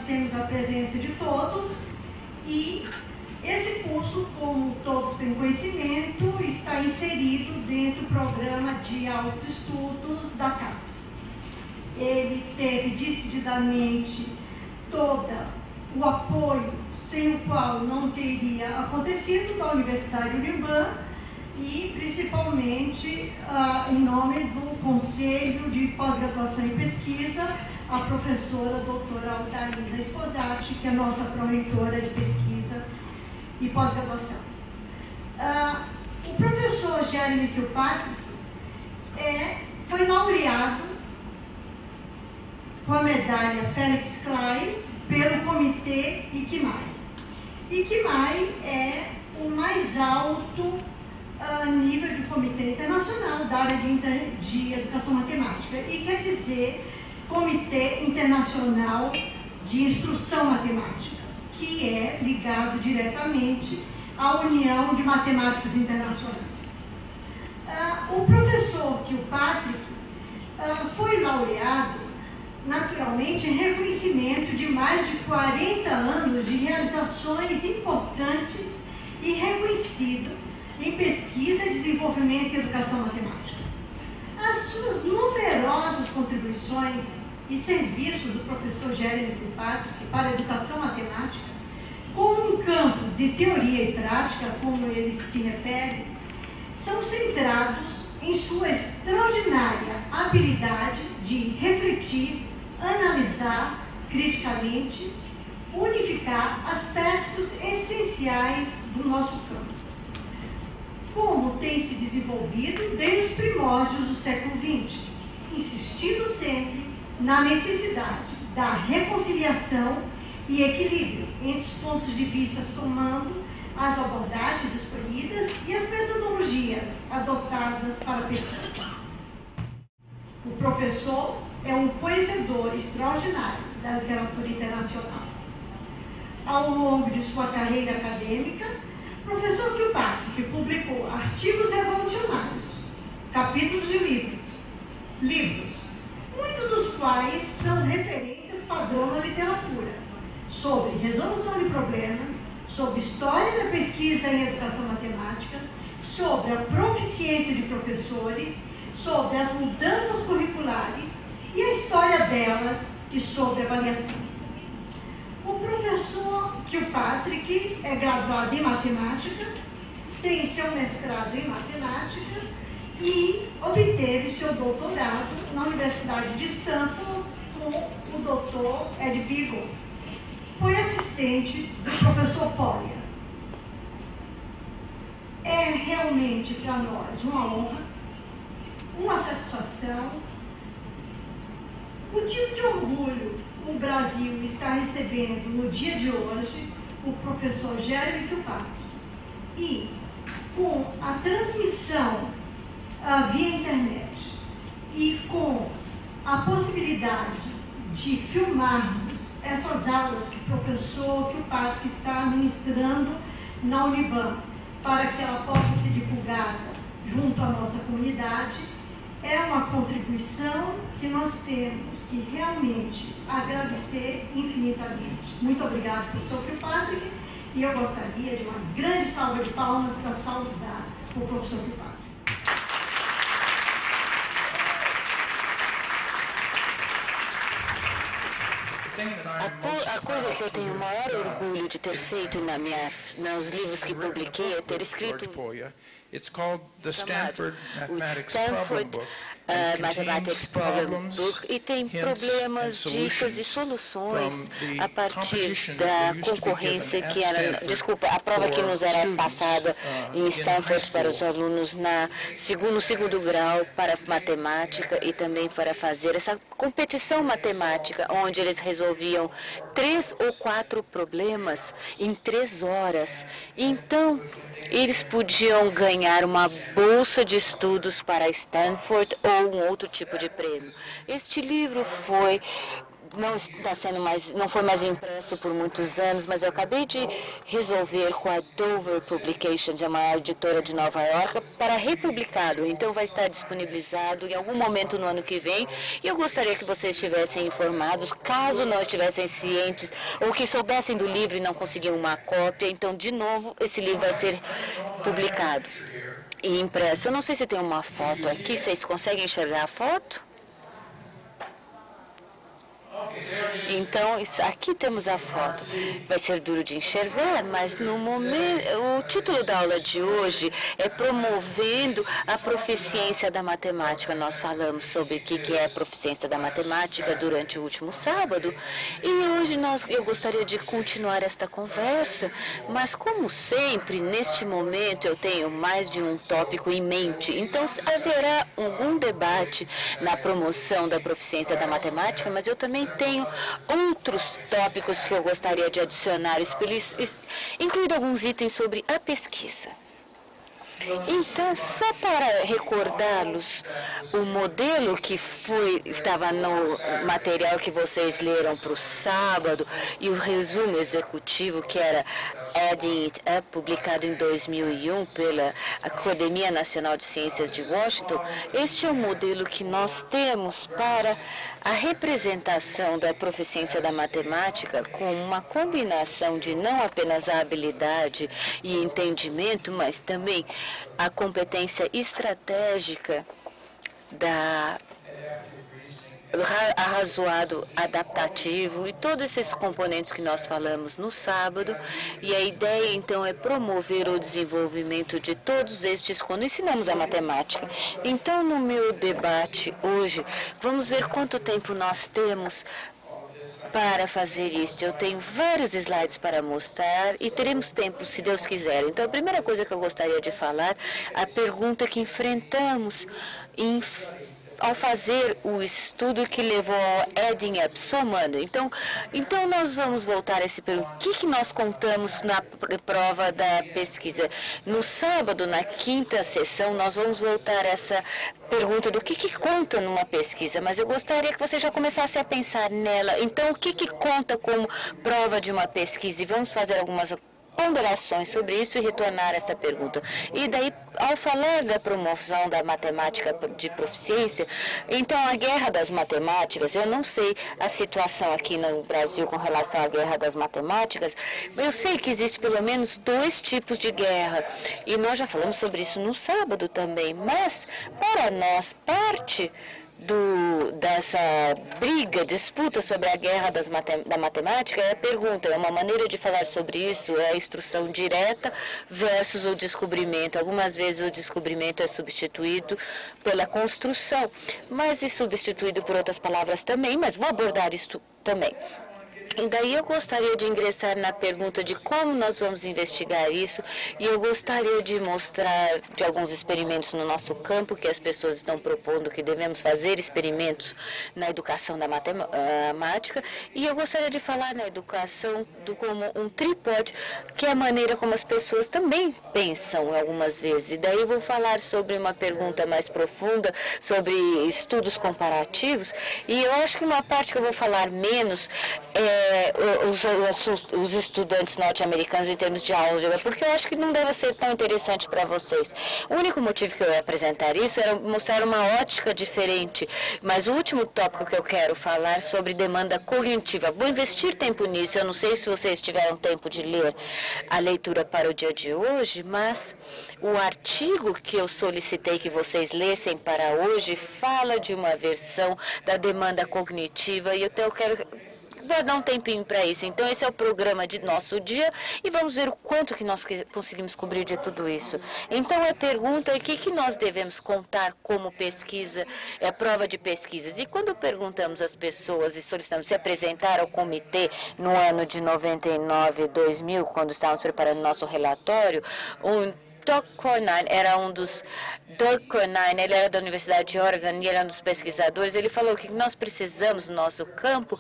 temos a presença de todos e esse curso, como todos têm conhecimento, está inserido dentro do programa de altos estudos da CAPES. Ele teve decididamente todo o apoio, sem o qual não teria acontecido, da Universidade Unibam e, principalmente, em nome do Conselho de Pós-Graduação e Pesquisa, a professora doutora Aldalisa Esposati, que é a nossa pró-reitora de pesquisa e pós-graduação. O professor Jeremy Kilpatrick foi laureado com a medalha Felix Klein pelo Comitê ICMAI. ICMAI é o mais alto nível de comitê internacional da área de educação matemática e quer dizer Comitê Internacional de Instrução Matemática, que é ligado diretamente à União de Matemáticos Internacionais. O professor Kilpatrick foi laureado, naturalmente, em reconhecimento de mais de 40 anos de realizações importantes e reconhecido em pesquisa, desenvolvimento e educação matemática. As suas numerosas contribuições e serviços do professor Jeremy Kilpatrick para a educação matemática, como um campo de teoria e prática, como ele se refere, são centrados em sua extraordinária habilidade de refletir, analisar criticamente, unificar aspectos essenciais do nosso campo, como tem se desenvolvido desde os primórdios do século XX, insistindo sempre na necessidade da reconciliação e equilíbrio entre os pontos de vista, tomando as abordagens escolhidas e as metodologias adotadas para a pesquisa. O professor é um conhecedor extraordinário da literatura internacional. Ao longo de sua carreira acadêmica, o professor Kilpatrick publicou artigos revolucionários, capítulos de livros, muitos dos quais são referências padrão na literatura, sobre resolução de problemas, sobre história da pesquisa em educação matemática, sobre a proficiência de professores, sobre as mudanças curriculares e a história delas e sobre avaliação. O professor Kilpatrick é graduado em matemática, tem seu mestrado em matemática e obteve seu doutorado na Universidade de Stanford com o Dr. Ed Beagle. Foi assistente do professor Polya. É realmente para nós uma honra, uma satisfação, motivo de orgulho o Brasil está recebendo no dia de hoje o professor Jeremy Kilpatrick. E com a transmissão via internet e com a possibilidade de filmarmos essas aulas que o professor Kilpatrick está ministrando na Unibam, para que ela possa ser divulgada junto à nossa comunidade, é uma contribuição que nós temos que realmente agradecer infinitamente. Muito obrigada, professor Kilpatrick, e eu gostaria de uma grande salva de palmas para saudar o professor Kilpatrick. A coisa que eu tenho o maior orgulho de ter feito nos livros que publiquei é ter escrito o Stanford Mathematics Problem Book e tem problemas, dicas e soluções a partir da concorrência que era, a prova que nos era passada em Stanford para os alunos no segundo grau para matemática e também para fazer essa competição matemática, onde eles resolviam 3 ou 4 problemas em 3 horas. Então, eles podiam ganhar uma bolsa de estudos para Stanford ou um outro tipo de prêmio. Este livro foi não foi mais impresso por muitos anos, mas eu acabei de resolver com a Dover Publications, é uma editora de Nova York, para republicá-lo. Então vai estar disponibilizado em algum momento no ano que vem, e eu gostaria que vocês estivessem informados, caso não estivessem cientes ou que soubessem do livro e não conseguiam uma cópia. Então, de novo, esse livro vai ser publicado e impresso. Eu não sei se tem uma foto aqui, vocês conseguem enxergar a foto? Então, aqui temos a foto. Vai ser duro de enxergar, mas no momento, o título da aula de hoje é Promovendo a Proficiência da Matemática. Nós falamos sobre o que é a proficiência da matemática durante o último sábado, e hoje eu gostaria de continuar esta conversa, mas como sempre, neste momento eu tenho mais de um tópico em mente. Então, haverá algum debate na promoção da proficiência da matemática, mas eu também tenho outros tópicos que eu gostaria de adicionar, incluindo alguns itens sobre a pesquisa. Então, só para recordá-los, o modelo que estava no material que vocês leram para o sábado e o resumo executivo, que era Adding It Up, publicado em 2001 pela Academia Nacional de Ciências de Washington, este é o modelo que nós temos para a representação da proficiência da matemática com uma combinação de não apenas a habilidade e entendimento, mas também a competência estratégica arrazoado adaptativo e todos esses componentes que nós falamos no sábado. E a ideia, então, é promover o desenvolvimento de todos estes quando ensinamos a matemática. Então, no meu debate hoje, vamos ver quanto tempo nós temos para fazer isso. Eu tenho vários slides para mostrar e teremos tempo, se Deus quiser. Então, a primeira coisa que eu gostaria de falar, a pergunta que enfrentamos ao fazer o estudo que levou ao Adding Up, somando. Então nós vamos voltar a esse pergunta. O que nós contamos na prova da pesquisa? No sábado, na quinta sessão, nós vamos voltar a essa pergunta do que conta numa pesquisa, mas eu gostaria que você já começasse a pensar nela. Então, o que conta como prova de uma pesquisa? E vamos fazer algumas ponderações sobre isso e retornar essa pergunta. E daí, ao falar da promoção da matemática de proficiência, então a guerra das matemáticas, eu não sei a situação aqui no Brasil com relação à guerra das matemáticas, eu sei que existe pelo menos 2 tipos de guerra, e nós já falamos sobre isso no sábado também, mas para nós, parte dessa briga, disputa sobre a guerra da matemática é a pergunta, é uma maneira de falar sobre isso, é a instrução direta versus o descobrimento. Algumas vezes o descobrimento é substituído pela construção, mas é substituído por outras palavras também, mas vou abordar isso também. E daí eu gostaria de ingressar na pergunta de como nós vamos investigar isso, e eu gostaria de mostrar de alguns experimentos no nosso campo que as pessoas estão propondo que devemos fazer experimentos na educação da matemática, e eu gostaria de falar na educação como um trípode, que é a maneira como as pessoas também pensam algumas vezes. E daí eu vou falar sobre uma pergunta mais profunda, sobre estudos comparativos, e eu acho que uma parte que eu vou falar menos é os estudantes norte-americanos em termos de álgebra, porque eu acho que não deve ser tão interessante para vocês. O único motivo que eu ia apresentar isso era mostrar uma ótica diferente, mas o último tópico que eu quero falar sobre demanda cognitiva. Vou investir tempo nisso, eu não sei se vocês tiveram tempo de ler a leitura para o dia de hoje, mas o artigo que eu solicitei que vocês lessem para hoje fala de uma versão da demanda cognitiva, e eu quero dar um tempinho para isso. Então, esse é o programa de nosso dia e vamos ver o quanto que nós conseguimos cobrir de tudo isso. Então, a pergunta é o que nós devemos contar como pesquisa, é a prova de pesquisas. E quando perguntamos às pessoas e solicitamos se apresentar ao comitê no ano de 99, 2000, quando estávamos preparando nosso relatório, Doug Cornine era ele era da Universidade de Oregon e ele era um dos pesquisadores. Ele falou que nós precisamos no nosso campo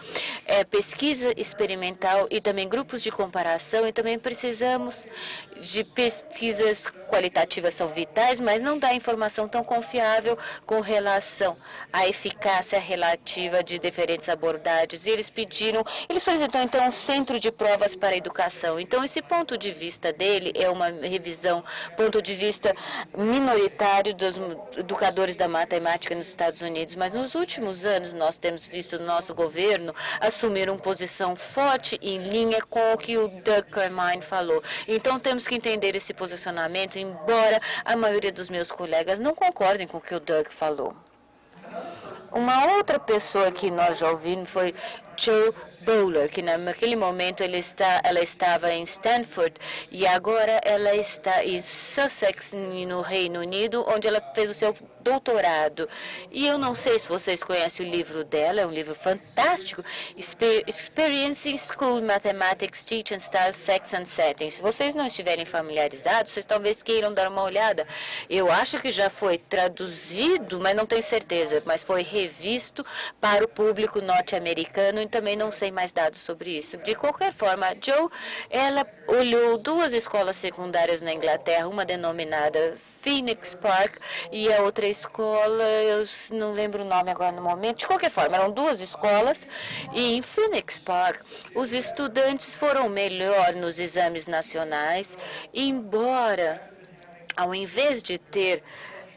pesquisa experimental e também grupos de comparação, e também precisamos de pesquisas qualitativas, são vitais, mas não dá informação tão confiável com relação à eficácia relativa de diferentes abordagens. E eles solicitou então um centro de provas para a educação. Então esse ponto de vista dele é uma revisão, ponto de vista minoritário dos educadores da matemática nos Estados Unidos, mas nos últimos anos nós temos visto o nosso governo assumir uma posição forte em linha com o que o Doug Cornine falou. Então temos que entender esse posicionamento, embora a maioria dos meus colegas não concordem com o que o Doug falou. Uma outra pessoa que nós já ouvimos foi Joe Bowler, que naquele momento ela estava em Stanford e agora ela está em Sussex, no Reino Unido, onde ela fez o seu doutorado. E eu não sei se vocês conhecem o livro dela, é um livro fantástico, Experiencing School Mathematics Teaching Styles, Sex and Settings. Se vocês não estiverem familiarizados, vocês talvez queiram dar uma olhada. Eu acho que já foi traduzido, mas não tenho certeza, mas foi revisto para o público norte-americano e também não sei mais dados sobre isso. De qualquer forma, Joe, ela olhou duas escolas secundárias na Inglaterra, uma denominada Phoenix Park e a outra escola, eu não lembro o nome agora no momento. De qualquer forma, eram duas escolas e em Phoenix Park os estudantes foram melhor nos exames nacionais, embora, ao invés de ter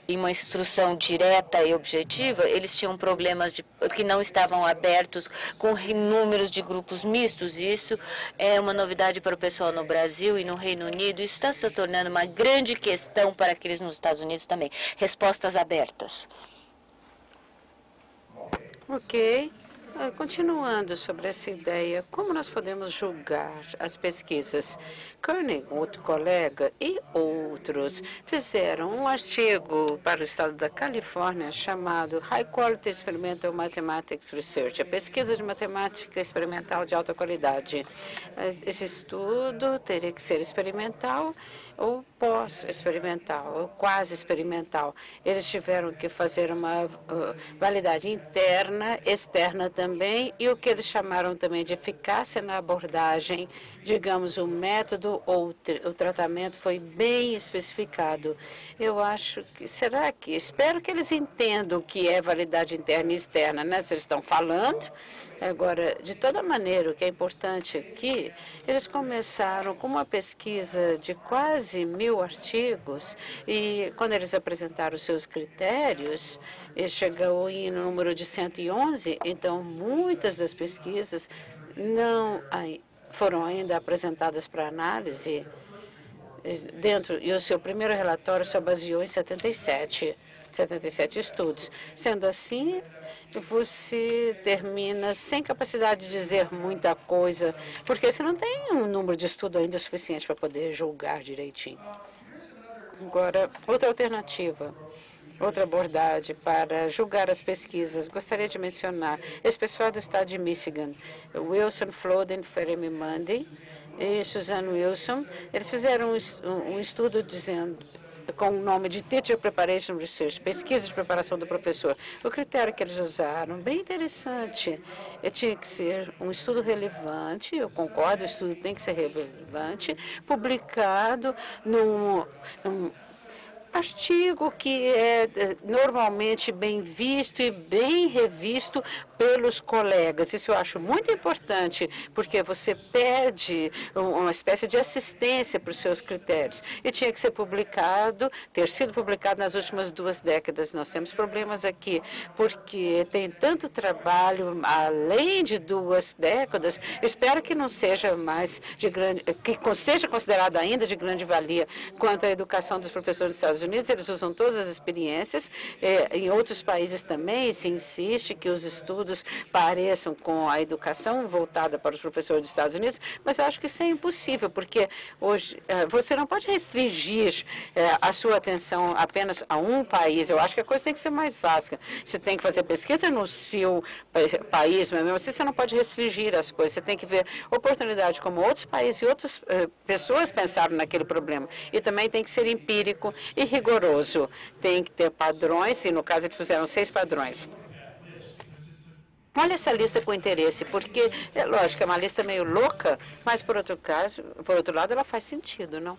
uma instrução direta e objetiva, eles tinham problemas que não estavam abertos com números de grupos mistos. Isso é uma novidade para o pessoal no Brasil e no Reino Unido. Isso está se tornando uma grande questão para aqueles nos Estados Unidos também. Respostas abertas. Ok. Continuando sobre essa ideia, como nós podemos julgar as pesquisas? Koenig, outro colega, e outros fizeram um artigo para o estado da Califórnia chamado High Quality Experimental Mathematics Research, a pesquisa de matemática experimental de alta qualidade. Esse estudo teria que ser experimental ou pós-experimental, ou quase experimental. Eles tiveram que fazer uma validade interna, externa também, e o que eles chamaram também de eficácia na abordagem, digamos, o método ou o tratamento foi bem especificado. Eu acho que, espero que eles entendam o que é validade interna e externa, né? Vocês estão falando. Agora, de toda maneira, o que é importante aqui, eles começaram com uma pesquisa de quase 1000 artigos e quando eles apresentaram os seus critérios, chegou em número de 111, então muitas das pesquisas não foram ainda apresentadas para análise e o seu primeiro relatório só baseou em 77 estudos. Sendo assim, você termina sem capacidade de dizer muita coisa, porque você não tem um número de estudo ainda suficiente para poder julgar direitinho. Agora, outra alternativa, outra abordagem para julgar as pesquisas, gostaria de mencionar esse pessoal do estado de Michigan, Wilson, Floden, Fermi Mundy e Suzanne Wilson. Eles fizeram um estudo com o nome de Teacher Preparation Research, pesquisa de preparação do professor. O critério que eles usaram, bem interessante, tinha que ser um estudo relevante, eu concordo, o estudo tem que ser relevante, publicado num artigo que é normalmente bem visto e bem revisto pelos colegas. Isso eu acho muito importante, porque você pede uma espécie de assistência para os seus critérios. E tinha que ser publicado, ter sido publicado nas últimas 2 décadas. Nós temos problemas aqui, porque tem tanto trabalho, além de 2 décadas, espero que não seja mais de grande, que seja considerado ainda de grande valia quanto à educação dos professores dos Estados Unidos. Eles usam todas as experiências. Em outros países também se insiste que os estudos todos pareçam com a educação voltada para os professores dos Estados Unidos, mas eu acho que isso é impossível, porque hoje você não pode restringir a sua atenção apenas a um país. Eu acho que a coisa tem que ser mais vasta. Você tem que fazer pesquisa no seu país, mas mesmo assim você não pode restringir as coisas. Você tem que ver oportunidade como outros países e outras pessoas pensaram naquele problema. E também tem que ser empírico e rigoroso. Tem que ter padrões, e no caso eles fizeram 6 padrões. Olha essa lista com interesse, porque, é lógico, é uma lista meio louca, mas, por outro lado, ela faz sentido, não?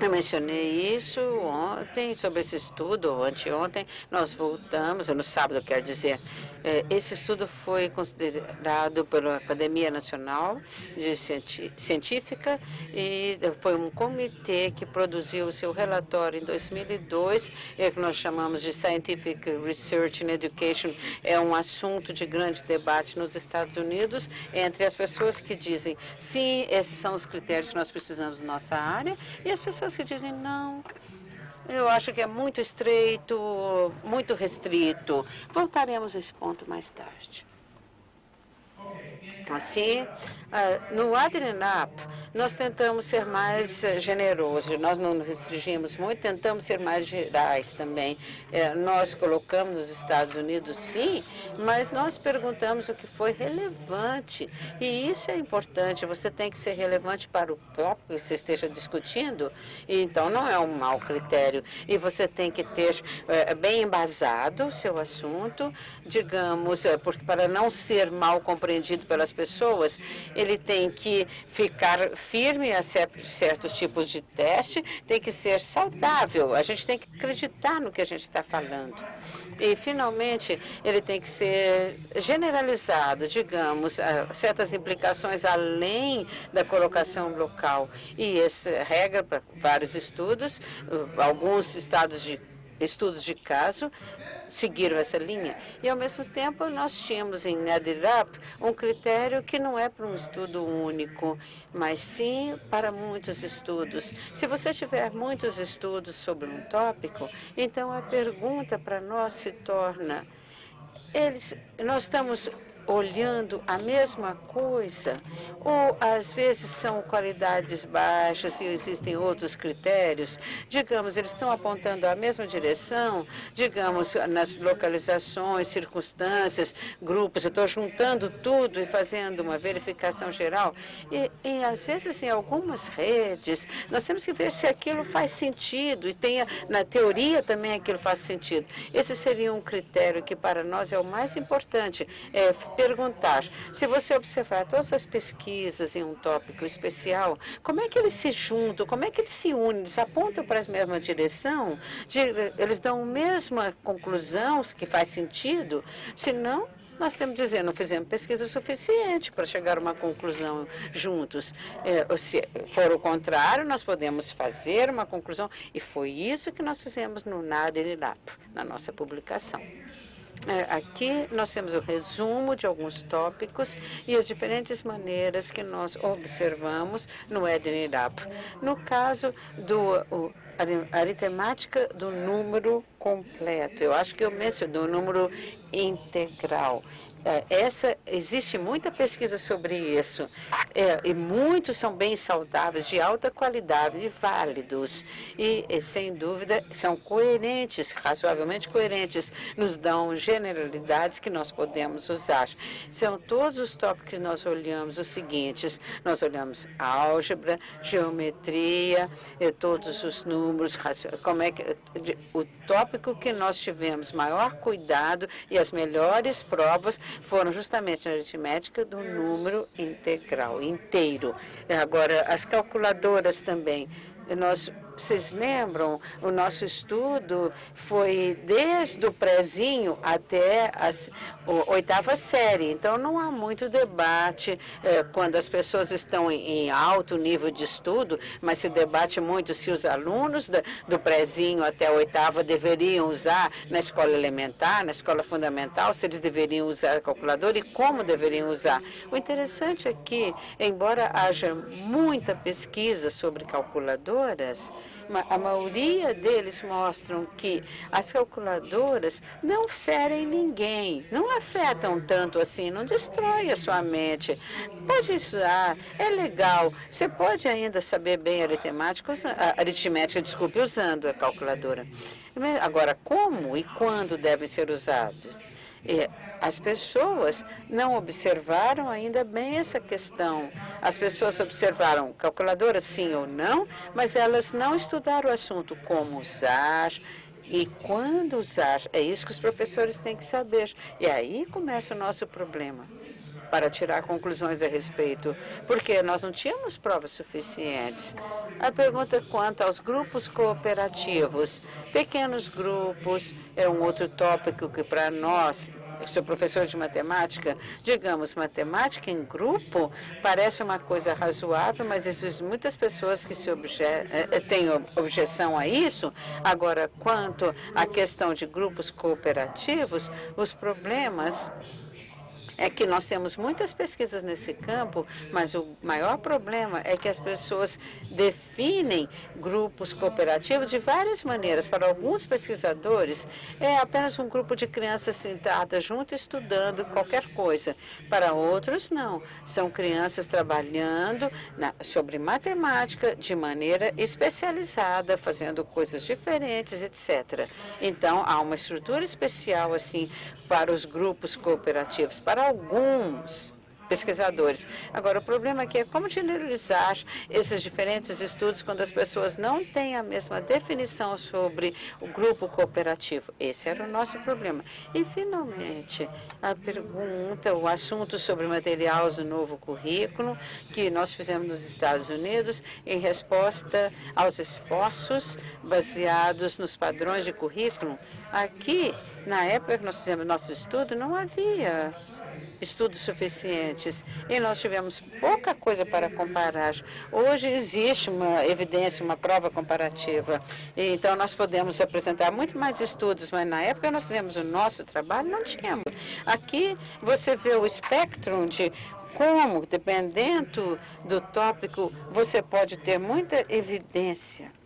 Eu mencionei isso ontem, sobre esse estudo, ou anteontem. Nós voltamos, no sábado, quer dizer. Esse estudo foi considerado pela Academia Nacional de Científica e foi um comitê que produziu o seu relatório em 2002, que nós chamamos de Scientific Research in Education. É um assunto de grande debate nos Estados Unidos entre as pessoas que dizem, sim, esses são os critérios que nós precisamos na nossa área, e as pessoas que dizem, não, eu acho que é muito estreito, muito restrito. Voltaremos a esse ponto mais tarde. Assim, no ADNAP, nós tentamos ser mais generosos, nós não restringimos muito, tentamos ser mais gerais também. Nós colocamos nos Estados Unidos, sim, mas nós perguntamos o que foi relevante. E isso é importante, você tem que ser relevante para o tópico que você esteja discutindo, e então não é um mau critério. E você tem que ter bem embasado o seu assunto, digamos, porque para não ser mal compreendido pelas pessoas, ele tem que ficar firme a certos tipos de teste, tem que ser saudável, a gente tem que acreditar no que a gente está falando. E, finalmente, ele tem que ser generalizado, digamos, certas implicações além da colocação local. E essa regra para vários estudos, alguns estudos de caso, seguiram essa linha. E, ao mesmo tempo, nós tínhamos em NADIRAP um critério que não é para um estudo único, mas sim para muitos estudos. Se você tiver muitos estudos sobre um tópico, então a pergunta para nós se torna, nós estamos olhando a mesma coisa, ou às vezes são qualidades baixas e existem outros critérios, digamos, eles estão apontando a mesma direção, digamos, nas localizações, circunstâncias, grupos, eu estou juntando tudo e fazendo uma verificação geral, e às vezes em algumas redes, nós temos que ver se aquilo faz sentido, e na teoria também aquilo faz sentido. Esse seria um critério que para nós é o mais importante, perguntar, se você observar todas as pesquisas em um tópico especial, como é que eles se juntam, como é que eles se unem, eles apontam para a mesma direção, eles dão a mesma conclusão, que faz sentido, senão nós temos que dizer, não fizemos pesquisa suficiente para chegar a uma conclusão juntos. Se for o contrário, nós podemos fazer uma conclusão, e foi isso que nós fizemos no NADIRAP, na nossa publicação. Aqui nós temos o resumo de alguns tópicos e as diferentes maneiras que nós observamos no ADNIRAP. No caso do aritmética do número completo, eu acho que eu mencionei o número integral. Existe muita pesquisa sobre isso, e muitos são bem saudáveis, de alta qualidade e válidos, e sem dúvida são coerentes, razoavelmente coerentes, nos dão generalidades que nós podemos usar. São todos os tópicos que nós olhamos os seguintes, nós olhamos álgebra, geometria, todos os números, o tópico que nós tivemos maior cuidado e as melhores provas foram justamente a aritmética do número integral, inteiro. Agora, as calculadoras também. Vocês lembram, o nosso estudo foi desde o prézinho até a 8ª série, então não há muito debate quando as pessoas estão em alto nível de estudo, mas se debate muito se os alunos do prézinho até a 8ª deveriam usar na escola elementar, na escola fundamental, se eles deveriam usar a calculadora e como deveriam usar. O interessante é que, embora haja muita pesquisa sobre calculadora, calculadoras, a maioria deles mostram que as calculadoras não ferem ninguém, não afetam tanto assim, não destrói a sua mente. Pode usar, é legal. Você pode ainda saber bem aritmética, usando a calculadora. Agora, como e quando devem ser usados? As pessoas não observaram ainda bem essa questão. As pessoas observaram calculadora sim ou não, mas elas não estudaram o assunto, como usar e quando usar. É isso que os professores têm que saber. E aí começa o nosso problema para tirar conclusões a respeito, porque nós não tínhamos provas suficientes. A pergunta quanto aos grupos cooperativos, pequenos grupos, é um outro tópico que para nós, sou professor de matemática, digamos, matemática em grupo parece uma coisa razoável, mas existem muitas pessoas que têm objeção a isso. Agora, quanto à questão de grupos cooperativos, os problemas é que nós temos muitas pesquisas nesse campo, mas o maior problema é que as pessoas definem grupos cooperativos de várias maneiras. Para alguns pesquisadores, é apenas um grupo de crianças sentadas junto estudando qualquer coisa. Para outros, não. São crianças trabalhando sobre matemática de maneira especializada, fazendo coisas diferentes, etc. Então, há uma estrutura especial, assim, para os grupos cooperativos, para alguns pesquisadores. Agora, o problema aqui é como generalizar esses diferentes estudos quando as pessoas não têm a mesma definição sobre o grupo cooperativo. Esse era o nosso problema. E, finalmente, a pergunta, o assunto sobre materiais do novo currículo que nós fizemos nos Estados Unidos em resposta aos esforços baseados nos padrões de currículo. Aqui, na época que nós fizemos nosso estudo, não havia estudos suficientes e nós tivemos pouca coisa para comparar. Hoje existe uma evidência, uma prova comparativa, e então nós podemos apresentar muito mais estudos, mas na época que nós fizemos o nosso trabalho, não tínhamos. Aqui você vê o espectro de como, dependendo do tópico, você pode ter muita evidência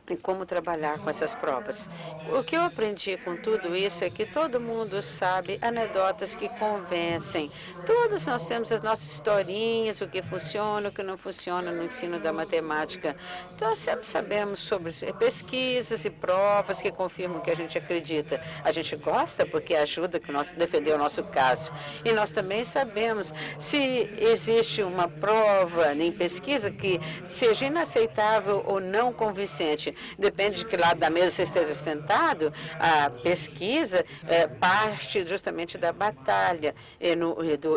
em como trabalhar com essas provas. O que eu aprendi com tudo isso é que todo mundo sabe anedotas que convencem. Todos nós temos as nossas historinhas, o que funciona, o que não funciona no ensino da matemática. Então, sempre sabemos sobre pesquisas e provas que confirmam o que a gente acredita. A gente gosta porque ajuda a defender o nosso caso. E nós também sabemos se existe uma prova em pesquisa que seja inaceitável ou não convincente. Depende de que lado da mesa você esteja sentado, a pesquisa parte justamente da batalha,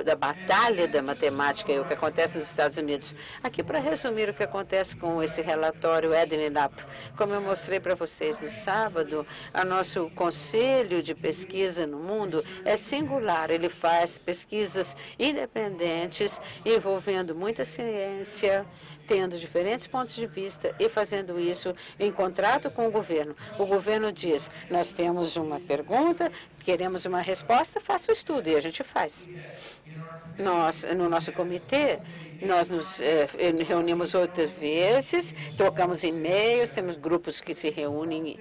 da batalha da matemática, e o que acontece nos Estados Unidos. Aqui, para resumir o que acontece com esse relatório EDNINAP, como eu mostrei para vocês no sábado, o nosso conselho de pesquisa no mundo é singular. Ele faz pesquisas independentes, envolvendo muita ciência, tendo diferentes pontos de vista e fazendo isso em contrato com o governo. O governo diz, nós temos uma pergunta, queremos uma resposta, faça o estudo, e a gente faz. Nós, no nosso comitê, nós nos reunimos outras vezes, trocamos e-mails, temos grupos que se reúnem.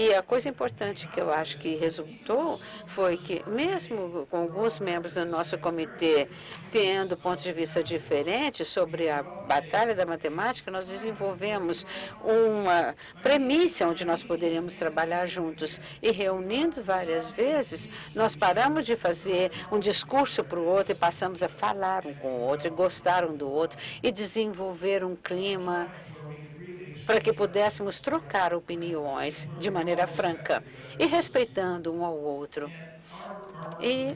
E a coisa importante que eu acho que resultou foi que, mesmo com alguns membros do nosso comitê tendo pontos de vista diferentes sobre a batalha da matemática, nós desenvolvemos uma premissa onde nós poderíamos trabalhar juntos. E, reunindo várias vezes, nós paramos de fazer um discurso para o outro e passamos a falar um com o outro, e gostar um do outro, e desenvolver um clima para que pudéssemos trocar opiniões de maneira franca e respeitando um ao outro. E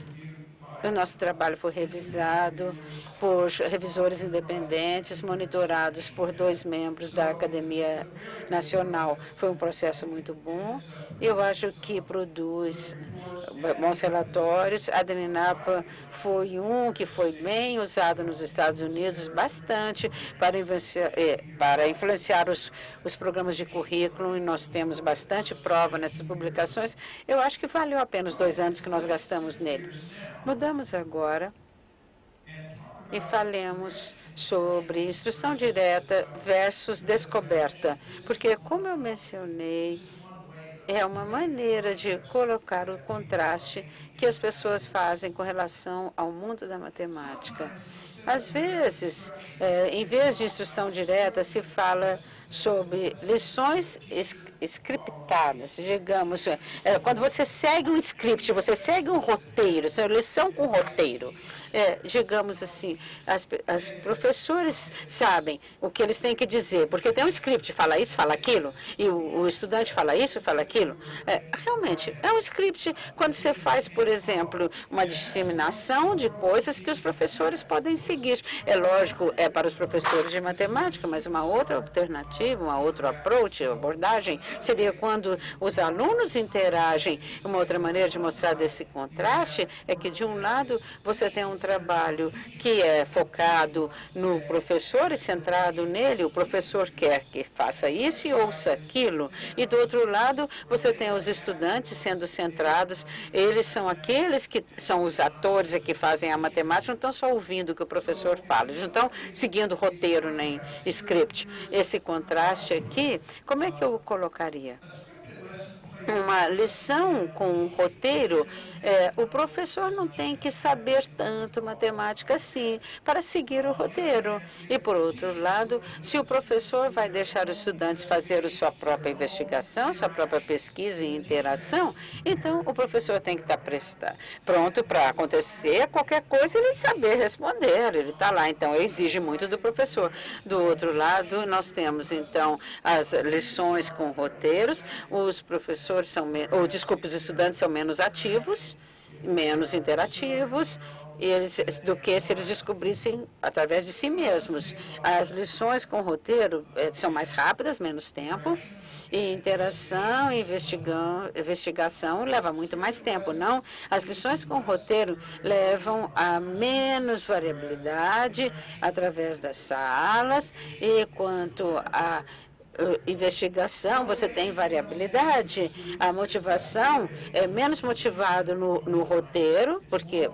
o nosso trabalho foi revisado por revisores independentes, monitorados por 2 membros da Academia Nacional. Foi um processo muito bom. Eu acho que produz bons relatórios. A EDNINAP foi que foi bem usado nos Estados Unidos, bastante, para influenciar os programas de currículo, e nós temos bastante prova nessas publicações. Eu acho que valeu a pena os 2 anos que nós gastamos nele. Mudamos agora e falemos sobre instrução direta versus descoberta, porque, como eu mencionei, é uma maneira de colocar o contraste que as pessoas fazem com relação ao mundo da matemática. Às vezes, em vez de instrução direta, se fala sobre lições scriptadas, digamos. Quando você segue um script, você segue um roteiro, é lição com roteiro. Digamos assim, as professores sabem o que eles têm que dizer, porque tem um script, fala isso, fala aquilo, e o estudante fala isso, fala aquilo. Realmente, é um script quando você faz, por exemplo, uma disseminação de coisas que os professores podem seguir. É lógico, é para os professores de matemática, mas uma outra alternativa, uma outra approach, abordagem, seria quando os alunos interagem. Uma outra maneira de mostrar desse contraste é que, de um lado, você tem um trabalho que é focado no professor e centrado nele. O professor quer que faça isso e ouça aquilo. E, do outro lado, você tem os estudantes sendo centrados. Eles são aqueles que são os atores e que fazem a matemática, não estão só ouvindo o que o professor fala. Eles não estão seguindo roteiro nem script. Esse contraste aqui, como é que eu colocaria? Uma lição com um roteiro, o professor não tem que saber tanto matemática assim para seguir o roteiro. E, por outro lado, se o professor vai deixar os estudantes fazer a sua própria investigação, sua própria pesquisa e interação, então o professor tem que estar pronto para acontecer qualquer coisa e ele saber responder. Ele está lá, então exige muito do professor. Do outro lado, nós temos, então, as lições com roteiros. Os professores os estudantes são menos ativos, menos interativos, do que se eles descobrissem através de si mesmos. As lições com roteiro são mais rápidas, menos tempo, e interação e investigação leva muito mais tempo, não? As lições com roteiro levam a menos variabilidade através das salas, e quanto a investigação, você tem variabilidade. A motivação é menos motivado no roteiro, porque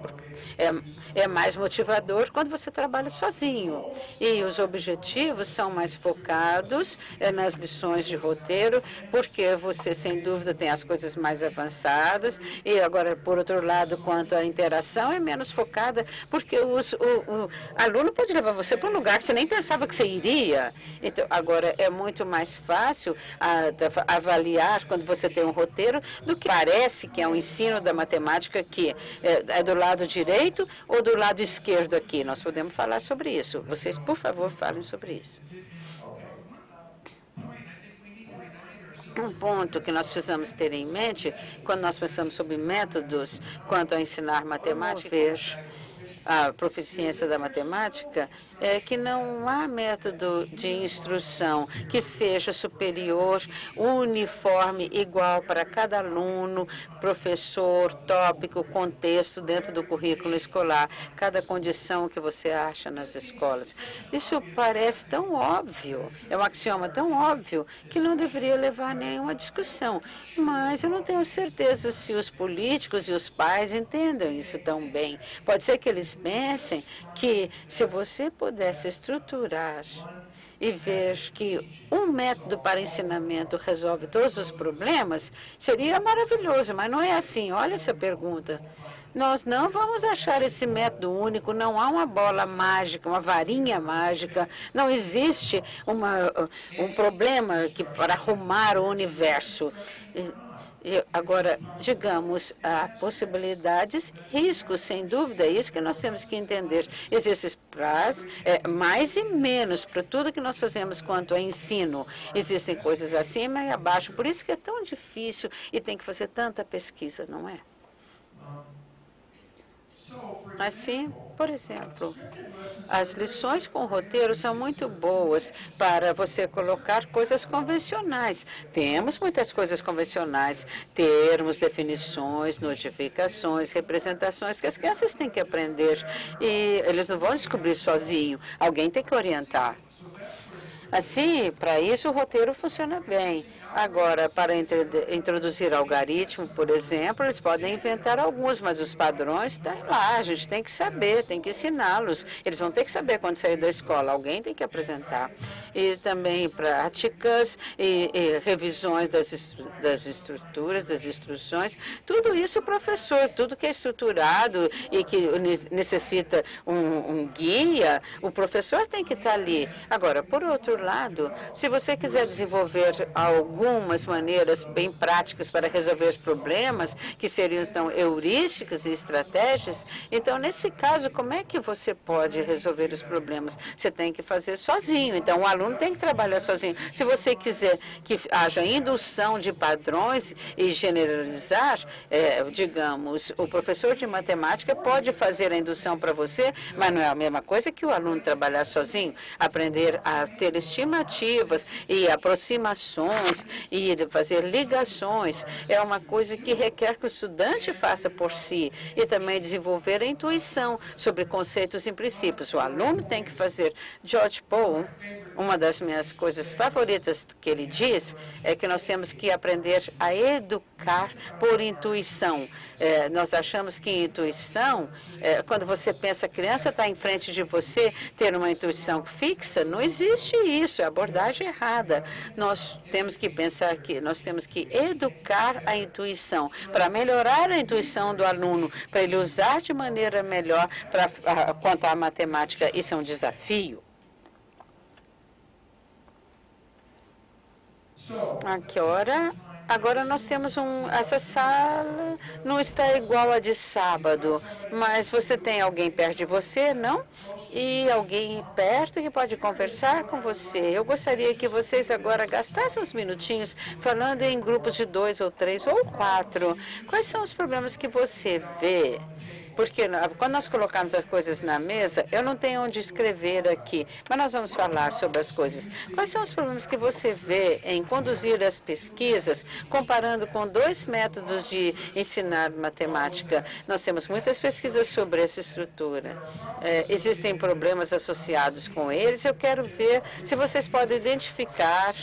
é mais motivador quando você trabalha sozinho. E os objetivos são mais focados nas lições de roteiro, porque você, sem dúvida, tem as coisas mais avançadas. E agora, por outro lado, quanto à interação, é menos focada, porque o aluno pode levar você para um lugar que você nem pensava que você iria. Então, agora, é muito mais fácil avaliar quando você tem um roteiro do que parece que é um ensino da matemática que é do lado direito ou do lado esquerdo aqui. Nós podemos falar sobre isso. Vocês, por favor, falem sobre isso. Um ponto que nós precisamos ter em mente quando nós pensamos sobre métodos quanto a ensinar matemática, vejo a proficiência da matemática, é que não há método de instrução que seja superior, uniforme, igual para cada aluno, professor, tópico, contexto dentro do currículo escolar, cada condição que você acha nas escolas. Isso parece tão óbvio, é um axioma tão óbvio que não deveria levar a nenhuma discussão. Mas eu não tenho certeza se os políticos e os pais entendem isso tão bem. Pode ser que eles pensem que se você pudesse estruturar e ver que um método para ensinamento resolve todos os problemas, seria maravilhoso, mas não é assim. Olha essa pergunta. Nós não vamos achar esse método único, não há uma bola mágica, uma varinha mágica, não existe um problema para arrumar o universo. Agora, digamos, há possibilidades, riscos, sem dúvida, é isso que nós temos que entender. Existem mais e menos para tudo que nós fazemos quanto a ensino. Existem coisas acima e abaixo, por isso que é tão difícil e tem que fazer tanta pesquisa, não é? Assim, por exemplo, as lições com roteiro são muito boas para você colocar coisas convencionais. Temos muitas coisas convencionais, termos, definições, notificações, representações que as crianças têm que aprender e eles não vão descobrir sozinho. Alguém tem que orientar. Assim, para isso o roteiro funciona bem. Agora, para introduzir algoritmo, por exemplo, eles podem inventar alguns, mas os padrões estão lá. A gente tem que saber, tem que ensiná-los. Eles vão ter que saber quando sair da escola. Alguém tem que apresentar. E também práticas e revisões das estruturas, das instruções. Tudo isso, o professor, tudo que é estruturado e que necessita um guia, o professor tem que estar ali. Agora, por outro lado, se você quiser desenvolver algumas maneiras bem práticas para resolver os problemas, que seriam, então, heurísticas e estratégias, então, nesse caso, como é que você pode resolver os problemas? Você tem que fazer sozinho. Então, o aluno tem que trabalhar sozinho. Se você quiser que haja indução de padrões e generalizar, digamos, o professor de matemática pode fazer a indução para você, mas não é a mesma coisa que o aluno trabalhar sozinho. Aprender a ter estimativas e aproximações e fazer ligações é uma coisa que requer que o estudante faça por si e também desenvolver a intuição sobre conceitos e princípios. O aluno tem que fazer. George Paul, uma das minhas coisas favoritas que ele diz é que nós temos que aprender a educar por intuição. Nós achamos que intuição, quando você pensa a criança está em frente de você, ter uma intuição fixa, não existe isso, é a abordagem errada. Nós temos que pensar que nós temos que educar a intuição, para melhorar a intuição do aluno, para ele usar de maneira melhor quanto à matemática. Isso é um desafio. A que hora? Agora nós temos essa sala não está igual a de sábado, mas você tem alguém perto de você, não? E alguém perto que pode conversar com você. Eu gostaria que vocês agora gastassem uns minutinhos falando em grupos de 2 ou 3 ou 4. Quais são os problemas que você vê? Porque quando nós colocamos as coisas na mesa, eu não tenho onde escrever aqui, mas nós vamos falar sobre as coisas. Quais são os problemas que você vê em conduzir as pesquisas, comparando com 2 métodos de ensinar matemática? Nós temos muitas pesquisas sobre essa estrutura. Existem problemas associados com eles. Eu quero ver se vocês podem identificar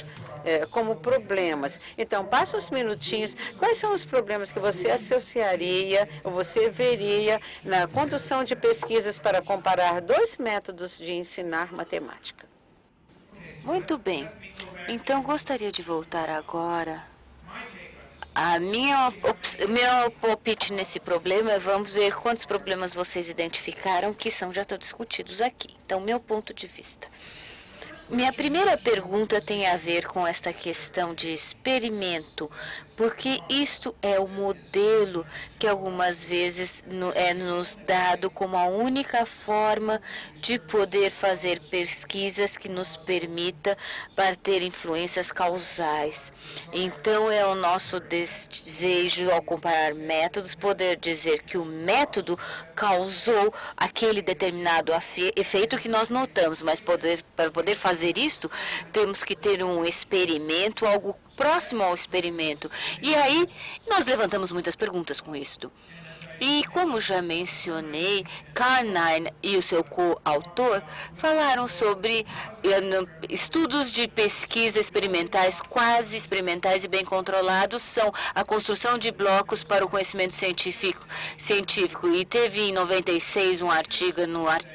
como problemas. Então, passa uns minutinhos. Quais são os problemas que você associaria ou você veria na condução de pesquisas para comparar 2 métodos de ensinar matemática? Muito bem. Então, gostaria de voltar agora. Meu palpite nesse problema é, vamos ver quantos problemas vocês identificaram que já estão discutidos aqui. Então, meu ponto de vista. Minha primeira pergunta tem a ver com esta questão de experimento, porque isto é o modelo que algumas vezes é nos dado como a única forma de poder fazer pesquisas que nos permita ter influências causais. Então, é o nosso desejo, ao comparar métodos, poder dizer que o método causou aquele determinado efeito que nós notamos, mas para poder fazer isto, temos que ter um experimento, algo próximo ao experimento. E aí, nós levantamos muitas perguntas com isto. E, como já mencionei, Carnine e o seu coautor falaram sobre estudos de pesquisa experimentais, quase experimentais e bem controlados, são a construção de blocos para o conhecimento científico. E teve, em 96, um artigo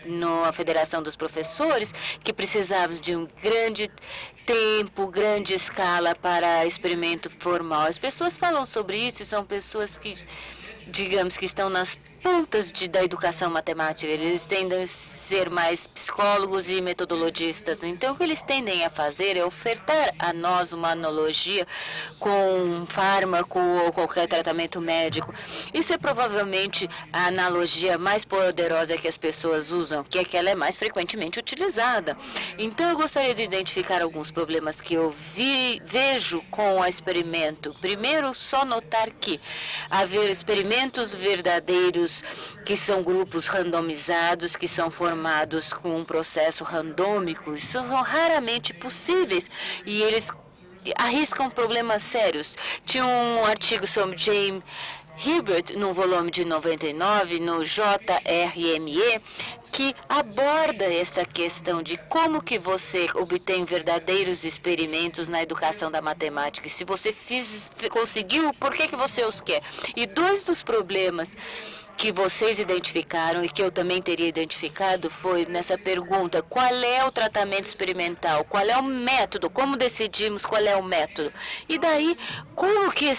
na Federação dos Professores que precisávamos de um grande tempo, grande escala para experimento formal. As pessoas falam sobre isso e são pessoas que, digamos, que estão nas pontas da educação matemática. Eles tendem a ser mais psicólogos e metodologistas. Então, o que eles tendem a fazer é ofertar a nós uma analogia com um fármaco ou qualquer tratamento médico. Isso é provavelmente a analogia mais poderosa que as pessoas usam, que é que ela é mais frequentemente utilizada. Então, eu gostaria de identificar alguns problemas que eu vejo com o experimento. Primeiro, só notar que haver experimentos verdadeiros, que são grupos randomizados, que são formados com um processo randômico, isso são raramente possíveis e eles arriscam problemas sérios. Tinha um artigo sobre James Hilbert, no volume de 99, no JRME, que aborda esta questão de como que você obtém verdadeiros experimentos na educação da matemática. E se você conseguiu, por que você os quer? E dois dos problemas que vocês identificaram e que eu também teria identificado foi nessa pergunta: qual é o tratamento experimental? Qual é o método? Como decidimos qual é o método? E daí, como que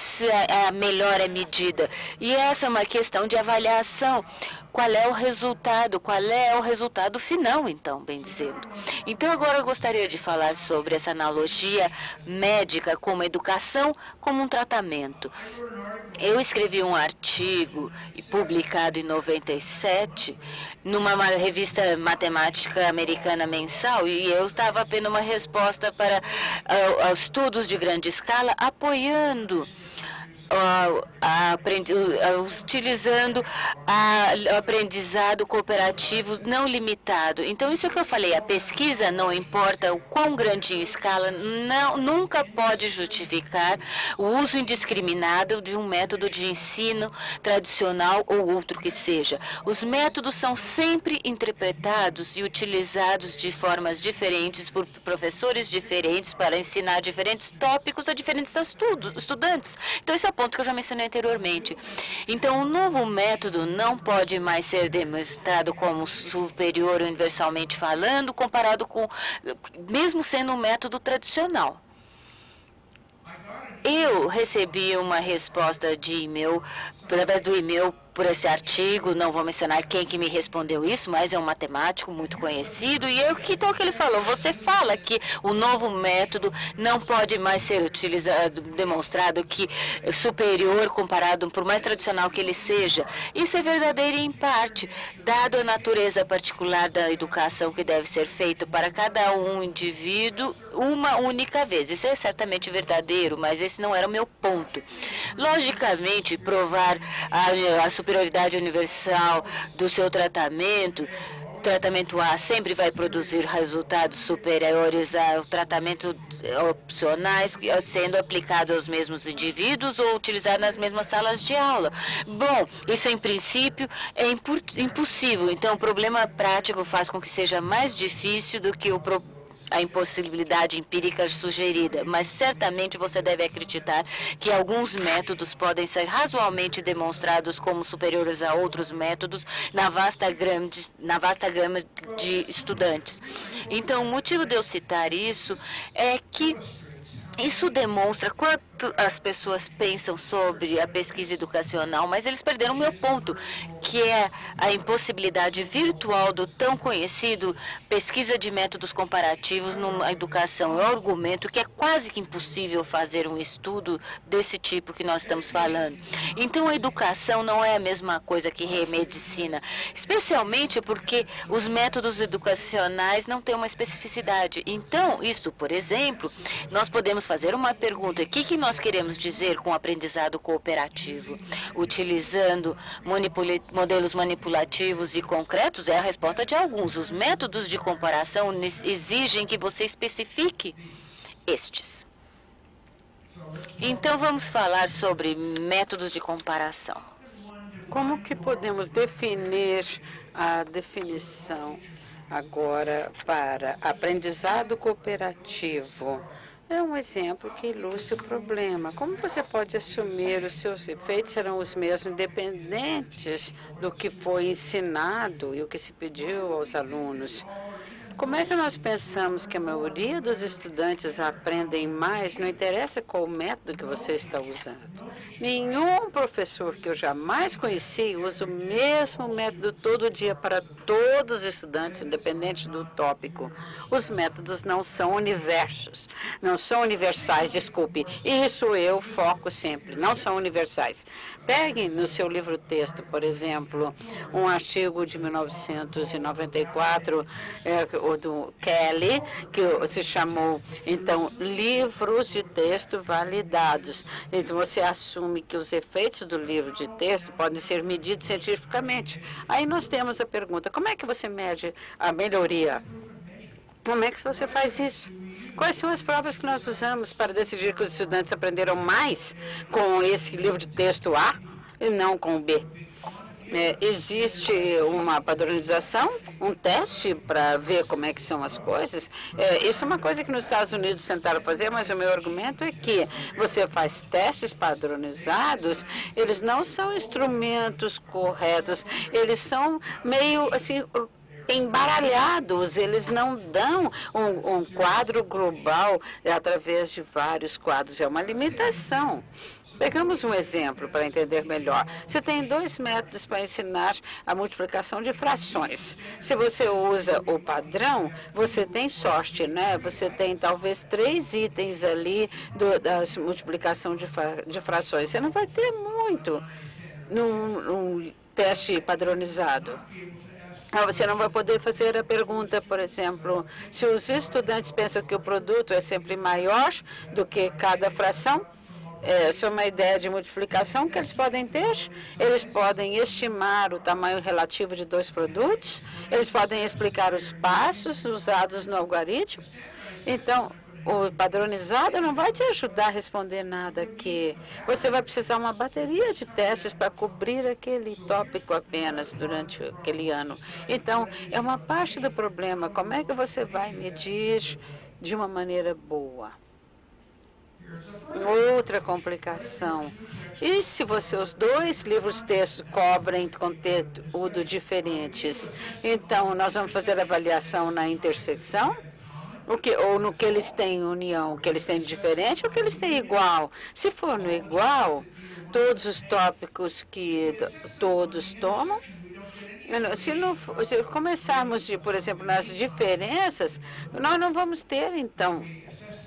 a melhor é medida? E essa é uma questão de avaliação. Qual é o resultado? Qual é o resultado final, então, bem dizendo? Então, agora eu gostaria de falar sobre essa analogia médica como educação, como um tratamento. Eu escrevi um artigo publicado em 97 numa revista matemática americana mensal, e eu estava apenas uma resposta para estudos de grande escala, apoiando utilizando o aprendizado cooperativo não limitado. Então, isso que eu falei, a pesquisa, não importa o quão grande em escala, nunca pode justificar o uso indiscriminado de um método de ensino tradicional ou outro que seja. Os métodos são sempre interpretados e utilizados de formas diferentes por professores diferentes para ensinar diferentes tópicos a diferentes estudantes. Então, esse é o ponto que eu já mencionei anteriormente. Então, o novo método não pode mais ser demonstrado como superior universalmente falando, comparado com, mesmo sendo um método tradicional. Eu recebi uma resposta de e-mail, através do e-mail, por esse artigo. Não vou mencionar quem que me respondeu isso, mas é um matemático muito conhecido. E então o que ele falou? Você fala que o novo método não pode mais ser utilizado, demonstrado que é superior comparado, por mais tradicional que ele seja. Isso é verdadeiro em parte, dado a natureza particular da educação que deve ser feita para cada indivíduo uma única vez. Isso é certamente verdadeiro, mas esse não era o meu ponto. Logicamente, provar a superioridade universal do seu tratamento A sempre vai produzir resultados superiores ao tratamento opcionais, sendo aplicado aos mesmos indivíduos ou utilizado nas mesmas salas de aula. Bom, isso em princípio é impossível. Então, o problema prático faz com que seja mais difícil do que a impossibilidade empírica sugerida, mas certamente você deve acreditar que alguns métodos podem ser razoavelmente demonstrados como superiores a outros métodos na vasta gama de estudantes. Então, o motivo de eu citar isso é que isso demonstra quanto as pessoas pensam sobre a pesquisa educacional, mas eles perderam o meu ponto, que é a impossibilidade virtual do tão conhecido pesquisa de métodos comparativos na educação. É um argumento que é quase que impossível fazer um estudo desse tipo que nós estamos falando. Então, a educação não é a mesma coisa que medicina, especialmente porque os métodos educacionais não têm uma especificidade. Então, isso, por exemplo, nós podemos fazer uma pergunta: o que nós queremos dizer com aprendizado cooperativo? Utilizando modelos manipulativos e concretos? É a resposta de alguns. Os métodos de comparação exigem que você especifique estes. Então, vamos falar sobre métodos de comparação. Como que podemos definir a definição agora para aprendizado cooperativo? É um exemplo que ilustra o problema. Como você pode assumir os seus efeitos serão os mesmos, independentes do que foi ensinado e o que se pediu aos alunos? Como é que nós pensamos que a maioria dos estudantes aprendem mais, não interessa qual método que você está usando? Nenhum professor que eu jamais conheci usa o mesmo método todo dia para todos os estudantes, independente do tópico. Os métodos não são universais, desculpe. Isso eu foco sempre, não são universais. Pegue no seu livro-texto, por exemplo, um artigo de 1994, do Kelly, que se chamou, então, Livros de Texto Validados. Então, você assume que os efeitos do livro de texto podem ser medidos cientificamente. Aí nós temos a pergunta: como é que você mede a melhoria? Como é que você faz isso? Quais são as provas que nós usamos para decidir que os estudantes aprenderam mais com esse livro de texto A e não com o B? Existe uma padronização? um teste para ver como é que são as coisas. Isso é uma coisa que nos Estados Unidos tentaram fazer, mas o meu argumento é que você faz testes padronizados, eles não são instrumentos corretos, eles são meio assim embaralhados, eles não dão um quadro global através de vários quadros, é uma limitação. Pegamos um exemplo para entender melhor. Você tem 2 métodos para ensinar a multiplicação de frações. Se você usa o padrão, você tem sorte, né? Você tem talvez 3 itens ali da multiplicação de frações. Você não vai ter muito num teste padronizado. Você não vai poder fazer a pergunta, por exemplo, se os estudantes pensam que o produto é sempre maior do que cada fração. Essa é uma ideia de multiplicação que eles podem ter. Eles podem estimar o tamanho relativo de 2 produtos. Eles podem explicar os passos usados no algoritmo. Então, o padronizado não vai te ajudar a responder nada aqui. Você vai precisar uma bateria de testes para cobrir aquele tópico apenas durante aquele ano. Então, é uma parte do problema. Como é que você vai medir de uma maneira boa? Outra complicação. E se os 2 livros de texto cobrem conteúdo diferentes? Então, nós vamos fazer avaliação na intersecção? Ou no que eles têm união, o que eles têm de diferente ou o que eles têm igual? Se for no igual, todos os tópicos que todos tomam, se começarmos, por exemplo, nas diferenças, nós não vamos ter, então,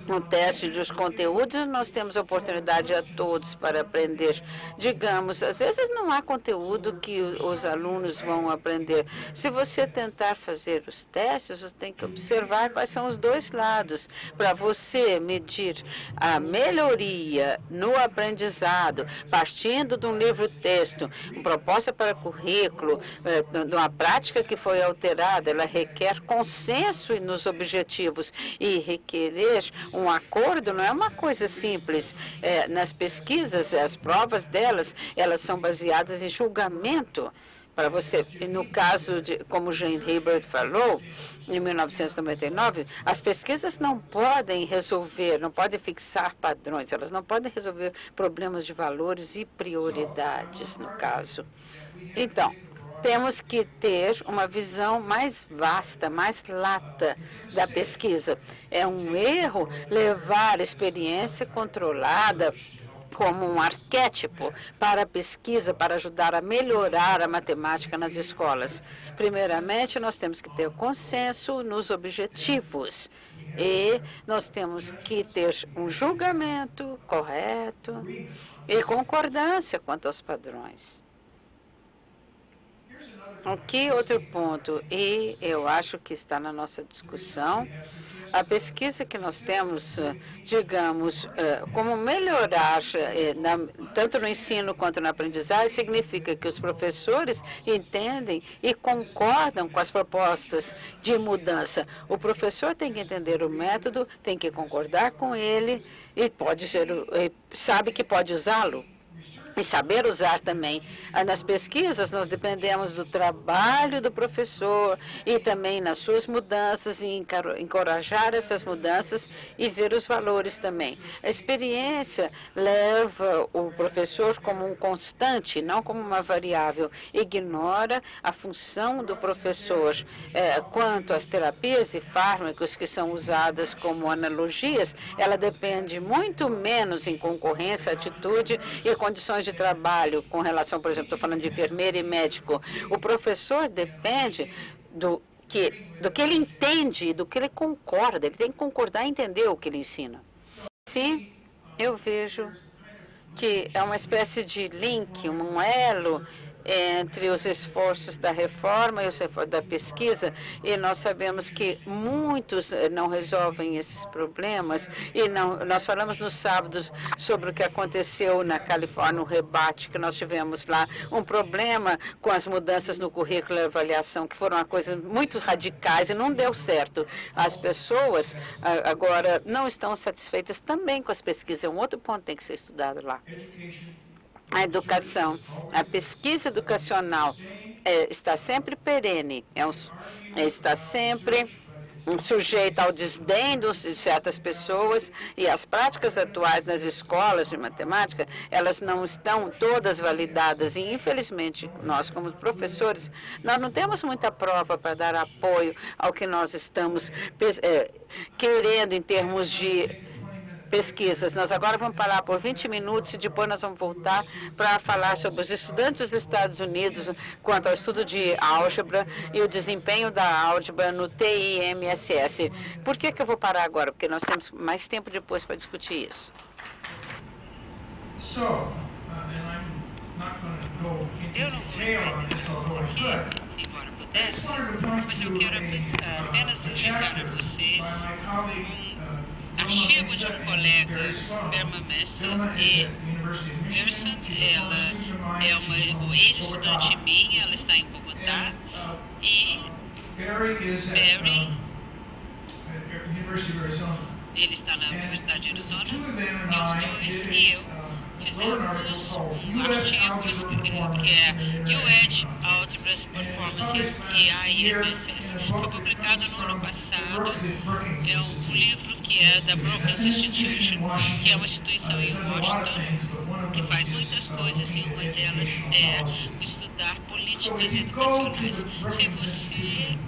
um teste dos conteúdos. Nós temos oportunidade a todos para aprender. Digamos, às vezes não há conteúdo que os alunos vão aprender. Se você tentar fazer os testes, você tem que observar quais são os 2 lados. Para você medir a melhoria no aprendizado, partindo de um livro-texto, uma proposta para currículo, de uma prática que foi alterada, ela requer consenso nos objetivos e requerer um acordo não é uma coisa simples. Nas pesquisas, as provas delas, elas são baseadas em julgamento. Para você, no caso de, como Jane Hibbert falou, em 1999, as pesquisas não podem resolver, não podem fixar padrões, elas não podem resolver problemas de valores e prioridades, no caso. Então, temos que ter uma visão mais vasta, mais lata da pesquisa. É um erro levar a experiência controlada como um arquétipo para a pesquisa, para ajudar a melhorar a matemática nas escolas. Primeiramente, nós temos que ter consenso nos objetivos e nós temos que ter um julgamento correto e concordância quanto aos padrões. Aqui outro ponto, e eu acho que está na nossa discussão, a pesquisa que nós temos, digamos, como melhorar, tanto no ensino quanto na aprendizagem, significa que os professores entendem e concordam com as propostas de mudança. O professor tem que entender o método, tem que concordar com ele e sabe que pode usá-lo. E saber usar também. Nas pesquisas, nós dependemos do trabalho do professor e também nas suas mudanças, e encorajar essas mudanças e ver os valores também. A experiência leva o professor como um constante, não como uma variável. Ignora a função do professor. Quanto às terapias e fármacos que são usadas como analogias, ela depende muito menos em concorrência, atitude e condições de trabalho com relação, por exemplo, estou falando de enfermeiro e médico. O professor depende do que ele entende, do que ele concorda. Ele tem que concordar e entender o que ele ensina. Sim, eu vejo que é uma espécie de link, um elo entre os esforços da reforma e os esforços da pesquisa, e nós sabemos que muitos não resolvem esses problemas, e nós falamos no sábado sobre o que aconteceu na Califórnia, no rebate que nós tivemos lá, um problema com as mudanças no currículo e avaliação, que foram uma coisa muito radicais e não deu certo. As pessoas agora não estão satisfeitas também com as pesquisas, é um outro ponto que tem que ser estudado lá. A educação, a pesquisa educacional está sempre perene, está sempre sujeita ao desdém de certas pessoas, e as práticas atuais nas escolas de matemática, elas não estão todas validadas, e infelizmente nós, como professores, nós não temos muita prova para dar apoio ao que nós estamos querendo em termos de pesquisas. Nós agora vamos parar por 20 minutos e depois nós vamos voltar para falar sobre os estudantes dos Estados Unidos quanto ao estudo de álgebra e o desempenho da álgebra no TIMSS. Por que eu vou parar agora? Porque nós temos mais tempo depois para discutir isso. Eu não vou embora pudesse, mas eu quero apenas indicar a vocês artigo de um colega, Berma Messer, e Emerson, ela é uma ex-estudante minha, ela está em Bogotá, e Barry, ele está na Universidade de Arizona, e os dois e eu fizemos um artigo que é UEdge Algebras Performance e IMSS. Foi publicado no ano passado. É um livro que é da Brookings Institution, que é uma instituição em Washington que faz muitas coisas, e uma delas é estudar políticas educacionais. Se você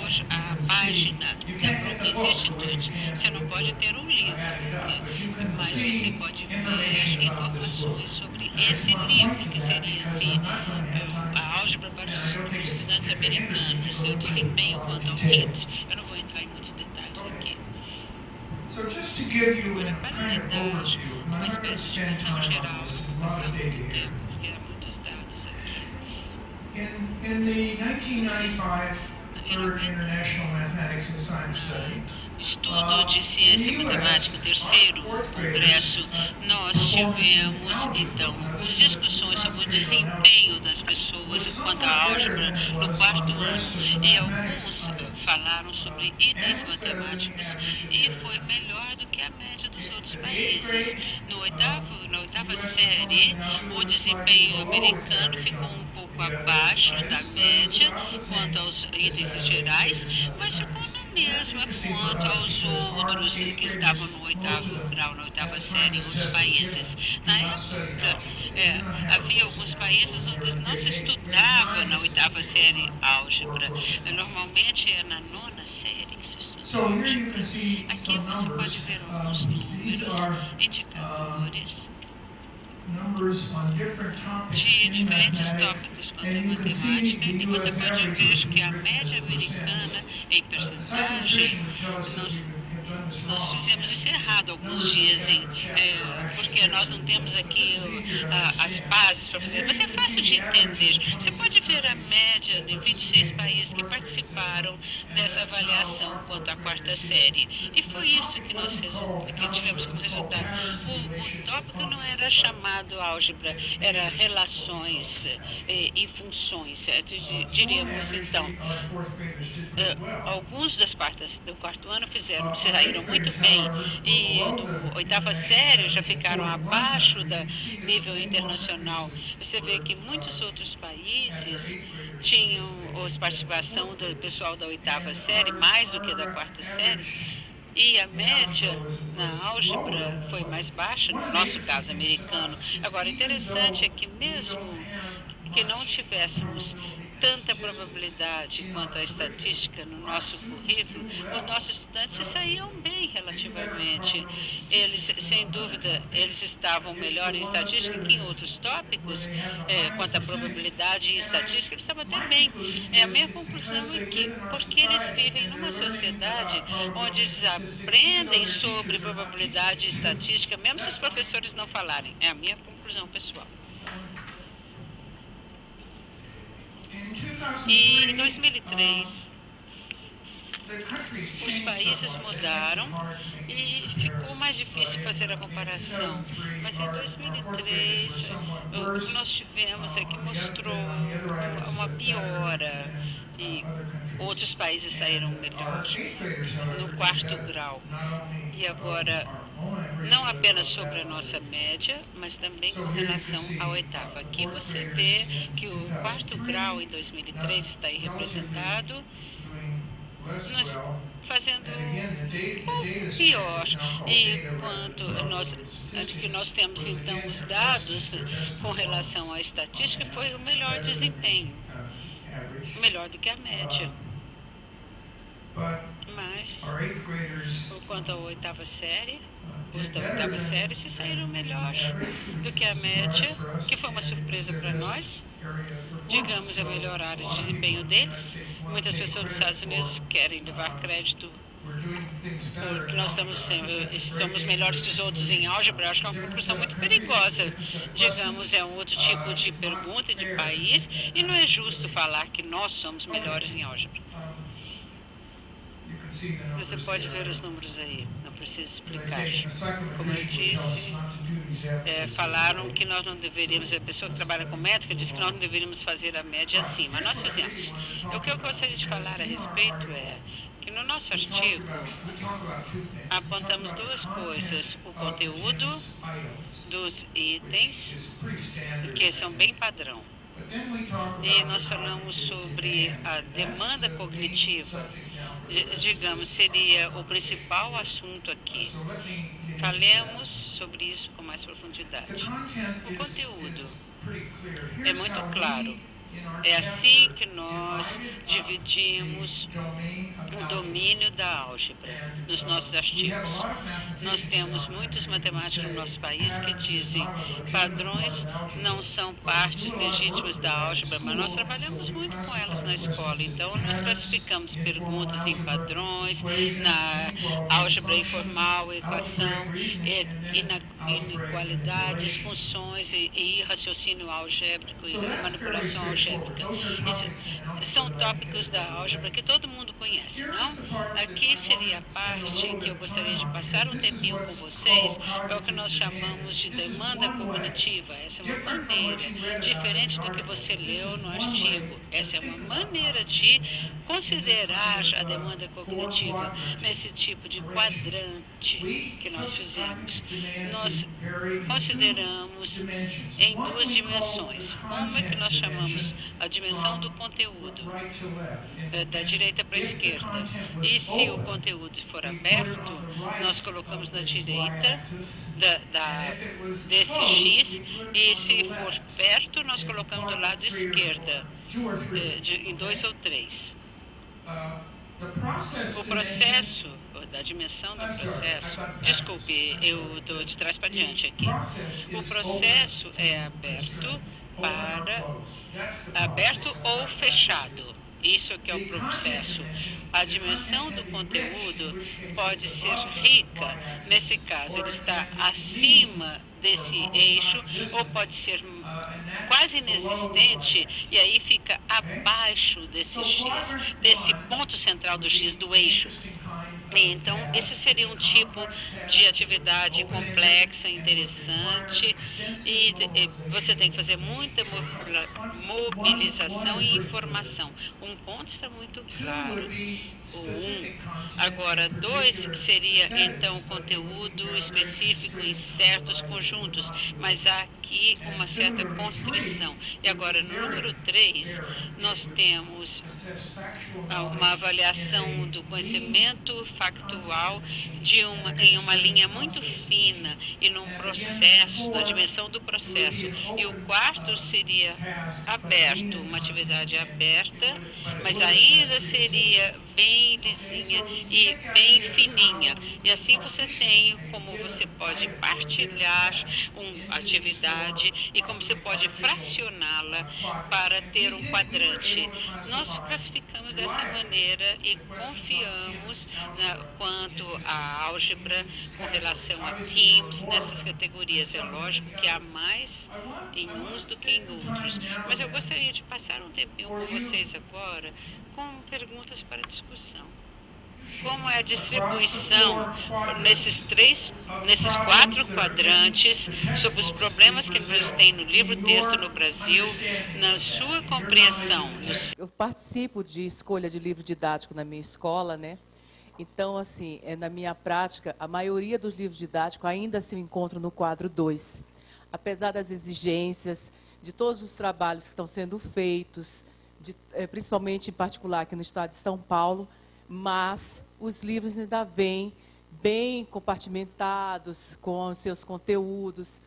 hoje a página da Brookings Institute, você não pode ter um livro, mas você pode ver informações sobre esse livro, que seria assim, a álgebra para os estudantes americanos, o desempenho quanto ao TIMSS. Eu não vou entrar em muitos detalhes aqui. Para lhe dar uma espécie de visão geral, passar muito tempo, porque há muitos dados aqui. In the 1995 Third International Mathematics and Science Study, estudo de ciência e matemática, o terceiro congresso, nós tivemos, então, discussões sobre o desempenho das pessoas quanto à álgebra no quarto ano, e alguns falaram sobre itens matemáticos, e foi melhor do que a média dos outros países. Na oitava série, o desempenho americano ficou um pouco abaixo da média quanto aos itens gerais, mas ficou na mesma quanto aos outros que estavam no oitavo grau, na oitava série em outros países. Na época, havia alguns países onde não se estudava na oitava série álgebra. Normalmente é na nona série que se estuda álgebra. Aqui você pode ver alguns números, indicadores de diferentes tópicos quanto à matemática, e você pode ver que a média americana em percentagem, nós fizemos isso errado, alguns dizem, porque nós não temos aqui as bases para fazer, mas é fácil de entender. Você pode ver a média de 26 países que participaram dessa avaliação quanto à quarta série. E foi isso que nós tivemos como resultado. O tópico não era chamado álgebra, era relações e funções. Diríamos, então, alguns das partes do quarto ano saíram muito bem, e do oitava série já ficaram abaixo do nível internacional. Você vê que muitos outros países tinham a participação do pessoal da oitava série mais do que da quarta série, e a média na álgebra foi mais baixa, no nosso caso americano. Agora, interessante é que mesmo que não tivéssemos tanta probabilidade quanto à estatística no nosso currículo, os nossos estudantes se saíam bem relativamente. Eles, sem dúvida, eles estavam melhor em estatística que em outros tópicos, quanto à probabilidade e estatística, eles estavam até bem. A minha conclusão é que, porque eles vivem numa sociedade onde eles aprendem sobre probabilidade e estatística, mesmo se os professores não falarem. É a minha conclusão pessoal. E em 2003, os países mudaram e ficou mais difícil fazer a comparação. Mas em 2003, o que nós tivemos é que mostrou uma piora, e outros países saíram melhor no quarto grau. E agora, não apenas sobre a nossa média, mas também com relação à oitava. Aqui você vê que o quarto grau em 2003 está aí representado, nós fazendo pior. E quanto nós temos então os dados com relação à estatística, foi o melhor desempenho, melhor do que a média. Mas, quanto à oitava série, se saíram melhor do que a média, que foi uma surpresa para nós. Digamos, a melhor área de desempenho deles. Muitas pessoas nos Estados Unidos querem levar crédito porque nós somos melhores que os outros em álgebra. Acho que é uma conclusão muito perigosa. Digamos, é um outro tipo de pergunta de país e não é justo falar que nós somos melhores em álgebra. Você pode ver os números aí, não preciso explicar. Como eu disse, falaram que nós não deveríamos, a pessoa que trabalha com métrica disse que nós não deveríamos fazer a média assim, mas nós fizemos. O que eu gostaria de falar a respeito é que no nosso artigo apontamos duas coisas: o conteúdo dos itens, que são bem padrão, e nós falamos sobre a demanda cognitiva. Digamos, seria o principal assunto aqui. Falemos sobre isso com mais profundidade. O conteúdo é muito claro. É assim que nós dividimos o domínio da álgebra nos nossos artigos. Nós temos muitos matemáticos no nosso país que dizem padrões não são partes legítimas da álgebra, mas nós trabalhamos muito com elas na escola. Então, nós classificamos perguntas em padrões, na álgebra informal, equação, inequalidades, funções e raciocínio algébrico e manipulação algébrica. Esses são tópicos da álgebra que todo mundo conhece, não? Aqui seria a parte que eu gostaria de passar um tempinho com vocês, é o que nós chamamos de demanda cognitiva. Essa é uma maneira, diferente do que você leu no artigo, essa é uma maneira de considerar a demanda cognitiva nesse tipo de quadrante que nós fizemos. Nós consideramos em duas dimensões. Uma que nós chamamos a dimensão do conteúdo, da direita para a esquerda. E se o conteúdo for aberto, nós colocamos na direita desse X, e se for perto, nós colocamos do lado esquerda, em 2 ou 3. O processo, da dimensão do processo, desculpe, eu estou de trás para diante aqui. O processo é aberto ou fechado. Isso que é o processo. A dimensão do conteúdo pode ser rica. Nesse caso, ele está acima desse eixo, ou pode ser quase inexistente, e aí fica abaixo desse X, desse ponto central do X, do eixo. Então, esse seria um tipo de atividade complexa, interessante, e você tem que fazer muita mobilização e informação. Um ponto está muito claro, Agora, 2 seria, então, conteúdo específico em certos conjuntos, mas há aqui uma certa constrição. E agora, no número 3, nós temos uma avaliação do conhecimento factual em uma linha muito fina e num processo, na dimensão do processo. E o 4 seria aberto, uma atividade aberta, mas ainda seria bem lisinha e bem fininha. E assim você tem como você pode partilhar uma atividade e como você pode fracioná-la para ter um quadrante. Nós classificamos dessa maneira e confiamos quanto à álgebra com relação a teams, nessas categorias. É lógico que há mais em uns do que em outros. Mas eu gostaria de passar um tempinho com vocês agora com perguntas para discussão. Como é a distribuição nesses 4 quadrantes sobre os problemas que eles têm no livro-texto no Brasil, na sua compreensão? Eu participo de escolha de livro didático na minha escola, né? Então, assim, na minha prática, a maioria dos livros didáticos ainda se encontram no quadro 2. Apesar das exigências, de todos os trabalhos que estão sendo feitos, principalmente em particular aqui no estado de São Paulo, mas os livros ainda vêm bem compartimentados com os seus conteúdos,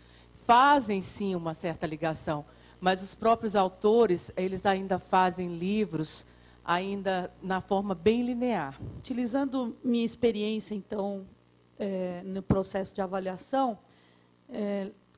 fazem sim uma certa ligação, mas os próprios autores, eles ainda fazem livros ainda na forma bem linear. Utilizando minha experiência, então, no processo de avaliação,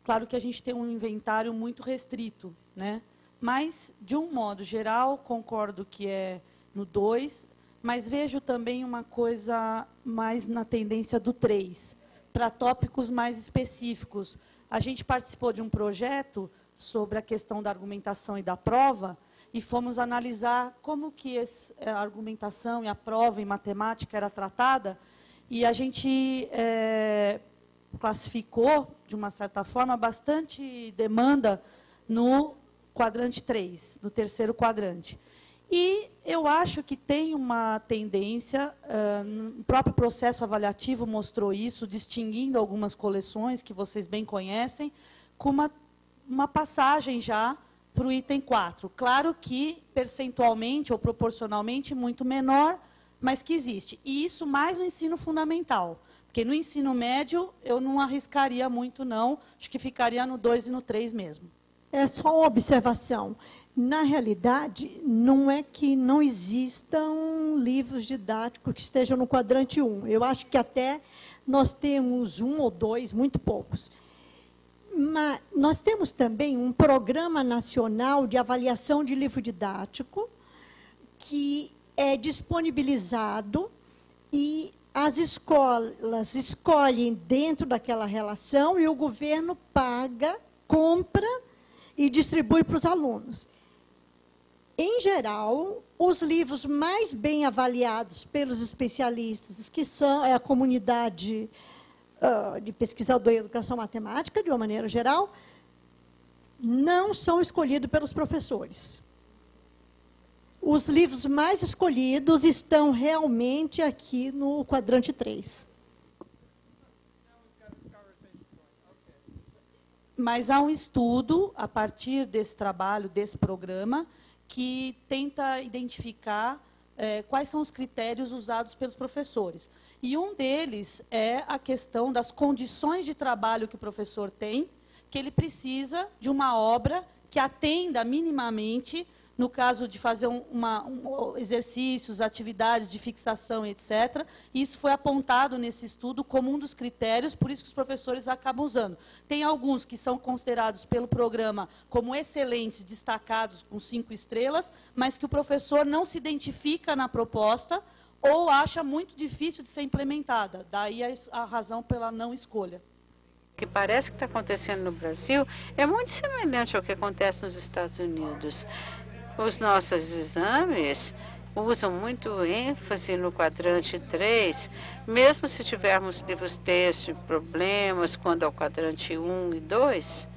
claro que a gente tem um inventário muito restrito, né? Mas, de um modo geral, concordo que é no 2, mas vejo também uma coisa mais na tendência do 3, para tópicos mais específicos. A gente participou de um projeto sobre a questão da argumentação e da prova, e fomos analisar como que a argumentação e a prova em matemática era tratada, e a gente classificou, de uma certa forma, bastante demanda no quadrante 3, no terceiro quadrante. E eu acho que tem uma tendência, o próprio processo avaliativo mostrou isso, distinguindo algumas coleções que vocês bem conhecem, com uma passagem já para o item 4. Claro que, percentualmente ou proporcionalmente, muito menor, mas que existe. E isso mais no ensino fundamental. Porque no ensino médio, eu não arriscaria muito, não. Acho que ficaria no 2 e no 3 mesmo. É só uma observação. Na realidade, não é que não existam livros didáticos que estejam no quadrante 1. Eu acho que até nós temos 1 ou 2, muito poucos. Mas nós temos também um programa nacional de avaliação de livro didático que é disponibilizado e as escolas escolhem dentro daquela relação e o governo paga, compra e distribui para os alunos. Em geral, os livros mais bem avaliados pelos especialistas, que são a comunidade de pesquisador em educação matemática, de uma maneira geral, não são escolhidos pelos professores. Os livros mais escolhidos estão realmente aqui no quadrante 3. Mas há um estudo, a partir desse trabalho, desse programa, que tenta identificar quais são os critérios usados pelos professores. E um deles é a questão das condições de trabalho que o professor tem, que ele precisa de uma obra que atenda minimamente, no caso de fazer exercícios, atividades de fixação, etc. Isso foi apontado nesse estudo como um dos critérios, por isso que os professores acabam usando. Tem alguns que são considerados pelo programa como excelentes, destacados, com 5 estrelas, mas que o professor não se identifica na proposta ou acha muito difícil de ser implementada. Daí a razão pela não escolha. O que parece que está acontecendo no Brasil é muito semelhante ao que acontece nos Estados Unidos. Os nossos exames usam muito ênfase no quadrante 3, mesmo se tivermos livros textos e problemas quando é o quadrante 1 e 2.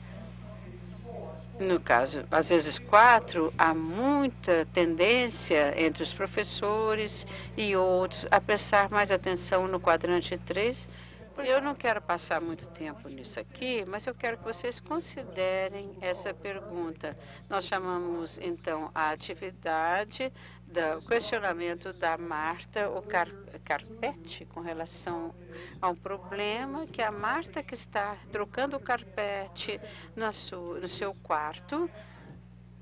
No caso, às vezes 4, há muita tendência entre os professores e outros a prestar mais atenção no quadrante 3. Eu não quero passar muito tempo nisso aqui, mas eu quero que vocês considerem essa pergunta. Nós chamamos, então, a atividade do questionamento da Marta, o carpete, com relação ao problema que a Marta, que está trocando o carpete no seu quarto,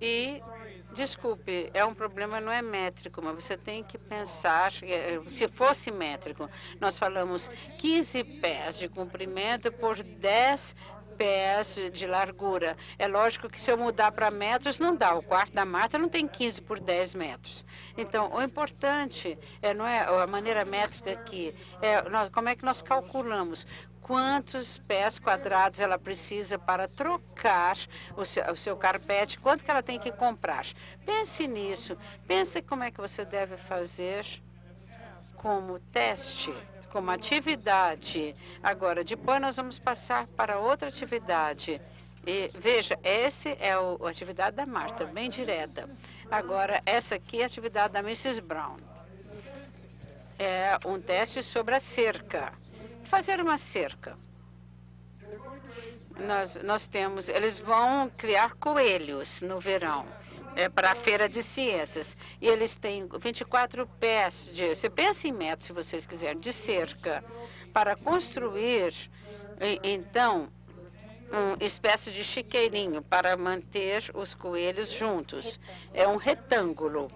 e, desculpe, é um problema, não é métrico, mas você tem que pensar, se fosse métrico, nós falamos 15 pés de comprimento por 10 pés de largura. É lógico que se eu mudar para metros, não dá. O quarto da Marta não tem 15 por 10 metros. Então, o importante não é a maneira métrica aqui, como é que nós calculamos quantos pés quadrados ela precisa para trocar o seu carpete, quanto que ela tem que comprar. Pense nisso, pense como é que você deve fazer como teste, como atividade. Agora, depois nós vamos passar para outra atividade. E, veja, essa é a atividade da Marta, bem direta. Agora, essa aqui é a atividade da Mrs. Brown. é um teste sobre a cerca. Fazer uma cerca. Eles vão criar coelhos no verão, para a feira de ciências. E eles têm 24 pés, você pensa em metros, se vocês quiserem, de cerca, para construir, então, uma espécie de chiqueirinho para manter os coelhos juntos. É um retângulo,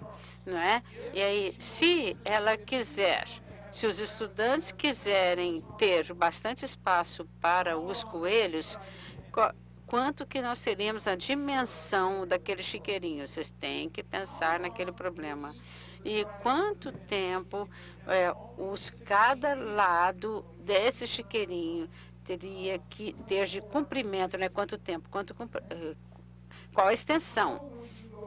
não é? E aí, se os estudantes quiserem ter bastante espaço para os coelhos, quanto que nós teríamos a dimensão daquele chiqueirinho? Vocês têm que pensar naquele problema. E quanto tempo cada lado desse chiqueirinho teria que ter de comprimento, né? Quanto tempo? Qual a extensão?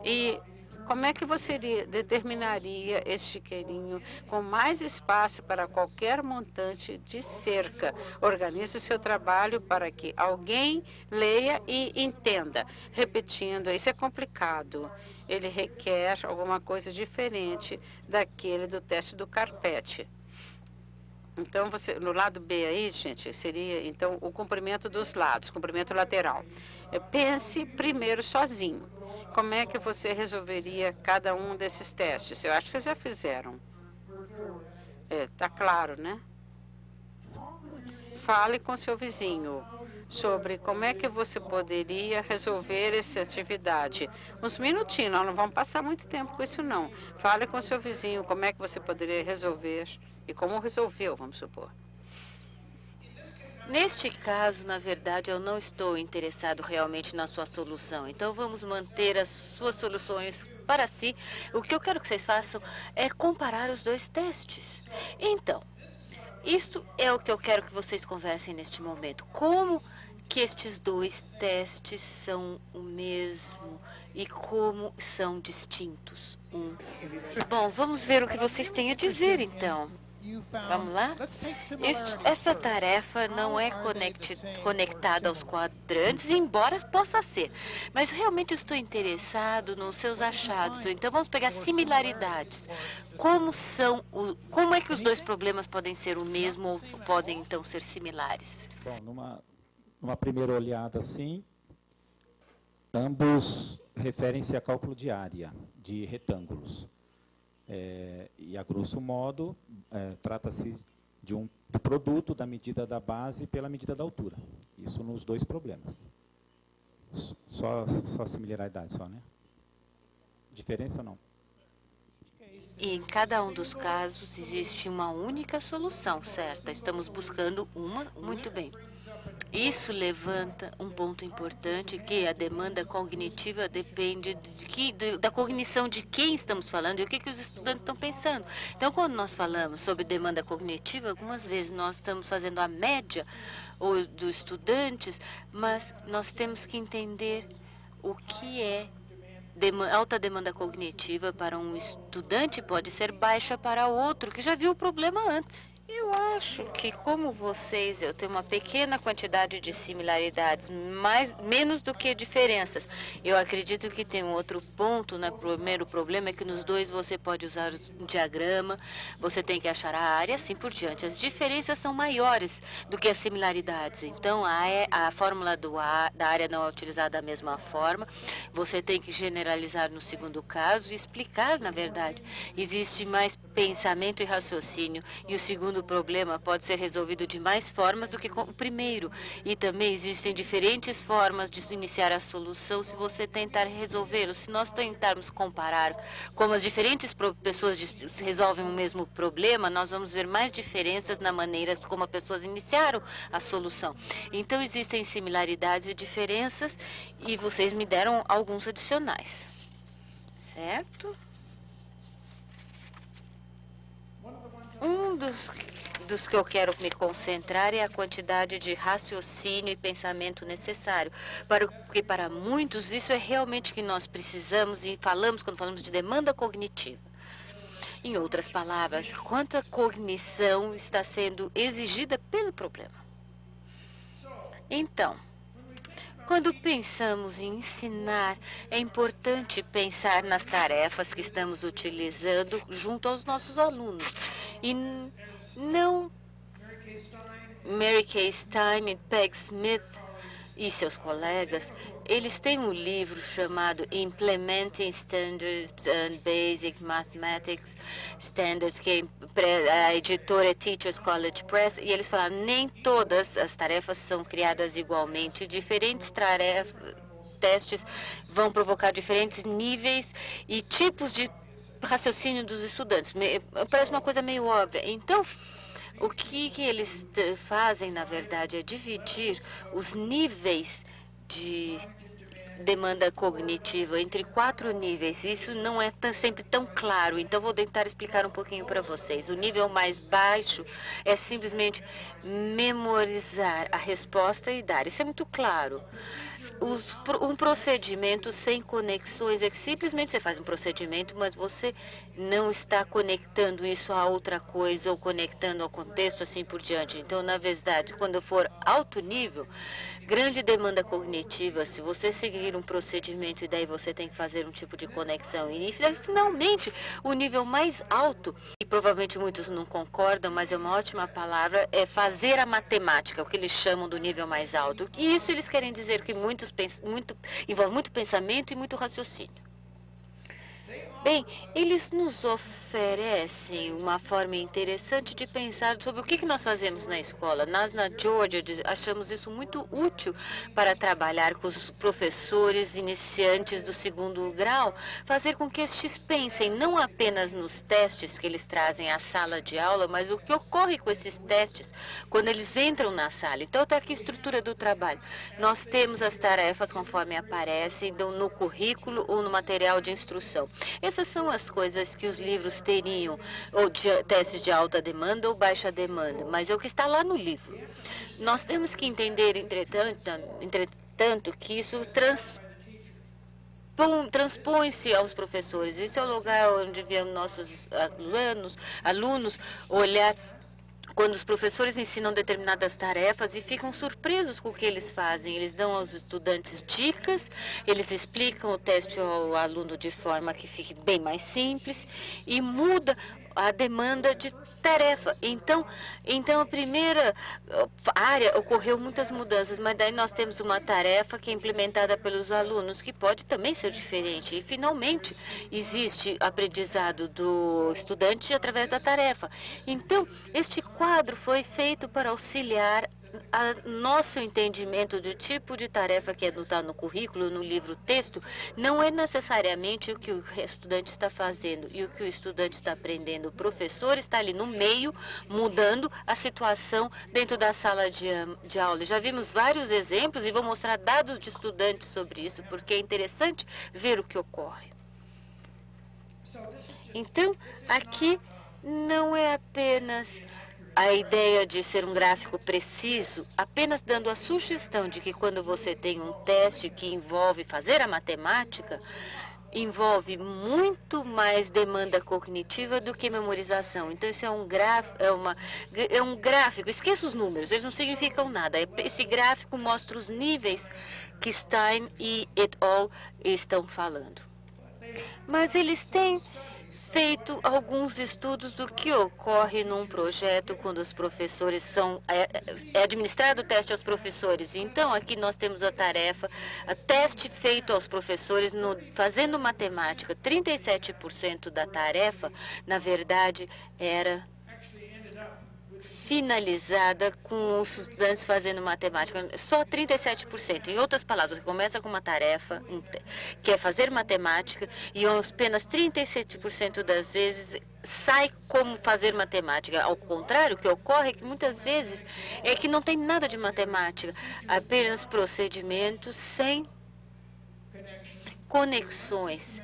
E como é que você determinaria esse chiqueirinho com mais espaço para qualquer montante de cerca? Organize o seu trabalho para que alguém leia e entenda. Repetindo, isso é complicado. Ele requer alguma coisa diferente daquele do teste do carpete. Então, no lado B aí, gente, seria então o comprimento dos lados, comprimento lateral. Pense primeiro sozinho. Como é que você resolveria cada um desses testes? Eu acho que vocês já fizeram. Tá claro, né? Fale com seu vizinho sobre como é que você poderia resolver essa atividade. Uns minutinhos, nós não vamos passar muito tempo com isso, não. Fale com seu vizinho como é que você poderia resolver e como resolveu, vamos supor. Neste caso, na verdade, eu não estou interessado realmente na sua solução. Então, vamos manter as suas soluções para si. O que eu quero que vocês façam é comparar os dois testes. Então, isso é o que eu quero que vocês conversem neste momento. Como que estes dois testes são o mesmo e como são distintos. Bom, vamos ver o que vocês têm a dizer, então. Vamos lá? Essa tarefa não é conectada aos quadrantes, embora possa ser. Mas realmente estou interessado nos seus achados. Então, vamos pegar similaridades. Como é que os dois problemas podem ser o mesmo ou podem, então, ser similares? Bom, numa primeira olhada, assim, ambos referem-se a cálculo de área de retângulos. E, a grosso modo, trata-se do produto da medida da base pela medida da altura. Isso nos dois problemas. Só similaridade, só, né? Diferença, não. E em cada um dos casos existe uma única solução, certa? Estamos buscando uma, muito bem. Isso levanta um ponto importante, que a demanda cognitiva depende da cognição de quem estamos falando e o que os estudantes estão pensando. Então, quando nós falamos sobre demanda cognitiva, algumas vezes nós estamos fazendo a média dos estudantes, mas nós temos que entender o que é alta demanda cognitiva para um estudante pode ser baixa para outro que já viu o problema antes. Eu acho que, como vocês, eu tenho uma pequena quantidade de similaridades, menos do que diferenças. Eu acredito que tem um outro ponto, né? O primeiro problema é que nos dois você pode usar um diagrama, você tem que achar a área, assim por diante. As diferenças são maiores do que as similaridades. Então, a fórmula da área não é utilizada da mesma forma. Você tem que generalizar no segundo caso e explicar, na verdade. Existe mais pensamento e raciocínio, e o segundo problema pode ser resolvido de mais formas do que o primeiro. E também existem diferentes formas de iniciar a solução se você tentar resolvê-lo. Se nós tentarmos comparar como as diferentes pessoas resolvem o mesmo problema, nós vamos ver mais diferenças na maneira como as pessoas iniciaram a solução. Então, existem similaridades e diferenças, e vocês me deram alguns adicionais. Certo? Um dos que eu quero me concentrar é a quantidade de raciocínio e pensamento necessário, porque para muitos isso é realmente o que nós precisamos e falamos quando falamos de demanda cognitiva. Em outras palavras, quanta cognição está sendo exigida pelo problema. Então, Quando pensamos em ensinar, é importante pensar nas tarefas que estamos utilizando junto aos nossos alunos. E não Mary Kay Stein e Peg Smith e seus colegas, eles têm um livro chamado Implementing Standards and Basic Mathematics Standards, que a editora é Teachers College Press, e eles falam nem todas as tarefas são criadas igualmente. Diferentes testes vão provocar diferentes níveis e tipos de raciocínio dos estudantes. Parece uma coisa meio óbvia. Então, o que eles fazem, na verdade, é dividir os níveis de demanda cognitiva entre 4 níveis. Isso não é sempre tão claro, então vou tentar explicar um pouquinho para vocês. O nível mais baixo é simplesmente memorizar a resposta e dar. Isso é muito claro. Um procedimento sem conexões é que simplesmente você faz um procedimento, mas você não está conectando isso a outra coisa ou conectando ao contexto, assim por diante. Então, na verdade, quando for alto nível, grande demanda cognitiva, se você seguir um procedimento e daí você tem que fazer um tipo de conexão. E finalmente, o nível mais alto, e provavelmente muitos não concordam, mas é uma ótima palavra, é fazer a matemática, o que eles chamam do nível mais alto. E isso eles querem dizer que envolve muito pensamento e muito raciocínio. Bem, eles nos oferecem uma forma interessante de pensar sobre o que nós fazemos na escola. Nós, na Georgia, achamos isso muito útil para trabalhar com os professores iniciantes do 2º grau, fazer com que estes pensem não apenas nos testes que eles trazem à sala de aula, mas o que ocorre com esses testes quando eles entram na sala. Então, está aqui a estrutura do trabalho. Nós temos as tarefas conforme aparecem no currículo ou no material de instrução. Essas são as coisas que os livros teriam, ou testes de alta demanda ou baixa demanda, mas é o que está lá no livro. Nós temos que entender, entretanto, que isso transpõe-se aos professores. Isso é o lugar onde vemos nossos alunos olhar quando os professores ensinam determinadas tarefas e ficam surpresos com o que eles fazem. Eles dão aos estudantes dicas, eles explicam o teste ao aluno de forma que fique bem mais simples e muda a demanda de tarefa. Então a primeira área ocorreu muitas mudanças, mas daí nós temos uma tarefa que é implementada pelos alunos, que pode também ser diferente. E, finalmente, existe aprendizado do estudante através da tarefa. Então, este quadro foi feito para auxiliar nosso entendimento do tipo de tarefa que está no currículo, no livro-texto, não é necessariamente o que o estudante está fazendo e o que o estudante está aprendendo. O professor está ali no meio, mudando a situação dentro da sala de aula. Já vimos vários exemplos e vou mostrar dados de estudantes sobre isso, porque é interessante ver o que ocorre. Então, aqui não é apenas a ideia de ser um gráfico preciso, apenas dando a sugestão de que quando você tem um teste que envolve fazer a matemática, envolve muito mais demanda cognitiva do que memorização. Então, isso é um gráfico, esqueça os números, eles não significam nada. Esse gráfico mostra os níveis que Stein e et al. Estão falando. Mas eles têm feito alguns estudos do que ocorre num projeto quando os professores é administrado o teste aos professores. Então, aqui nós temos a tarefa, a teste feito aos professores fazendo matemática. 37% da tarefa, na verdade, era finalizada com os estudantes fazendo matemática, só 37%. Em outras palavras, começa com uma tarefa, que é fazer matemática, e apenas 37% das vezes sai como fazer matemática. Ao contrário, o que ocorre é que muitas vezes é que não tem nada de matemática, apenas procedimentos sem conexões,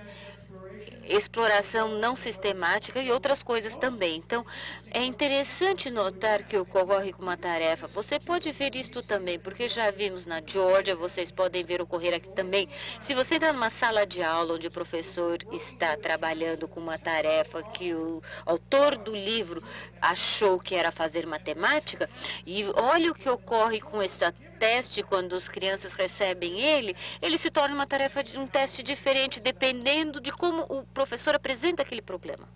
exploração não sistemática e outras coisas também. Então, É interessante notar que ocorre com uma tarefa. Você pode ver isto também, porque já vimos na Geórgia, vocês podem ver ocorrer aqui também. Se você está numa sala de aula onde o professor está trabalhando com uma tarefa que o autor do livro achou que era fazer matemática, e olha o que ocorre com esse teste quando as crianças recebem ele se torna uma tarefa de um teste diferente, dependendo de como o professor apresenta aquele problema.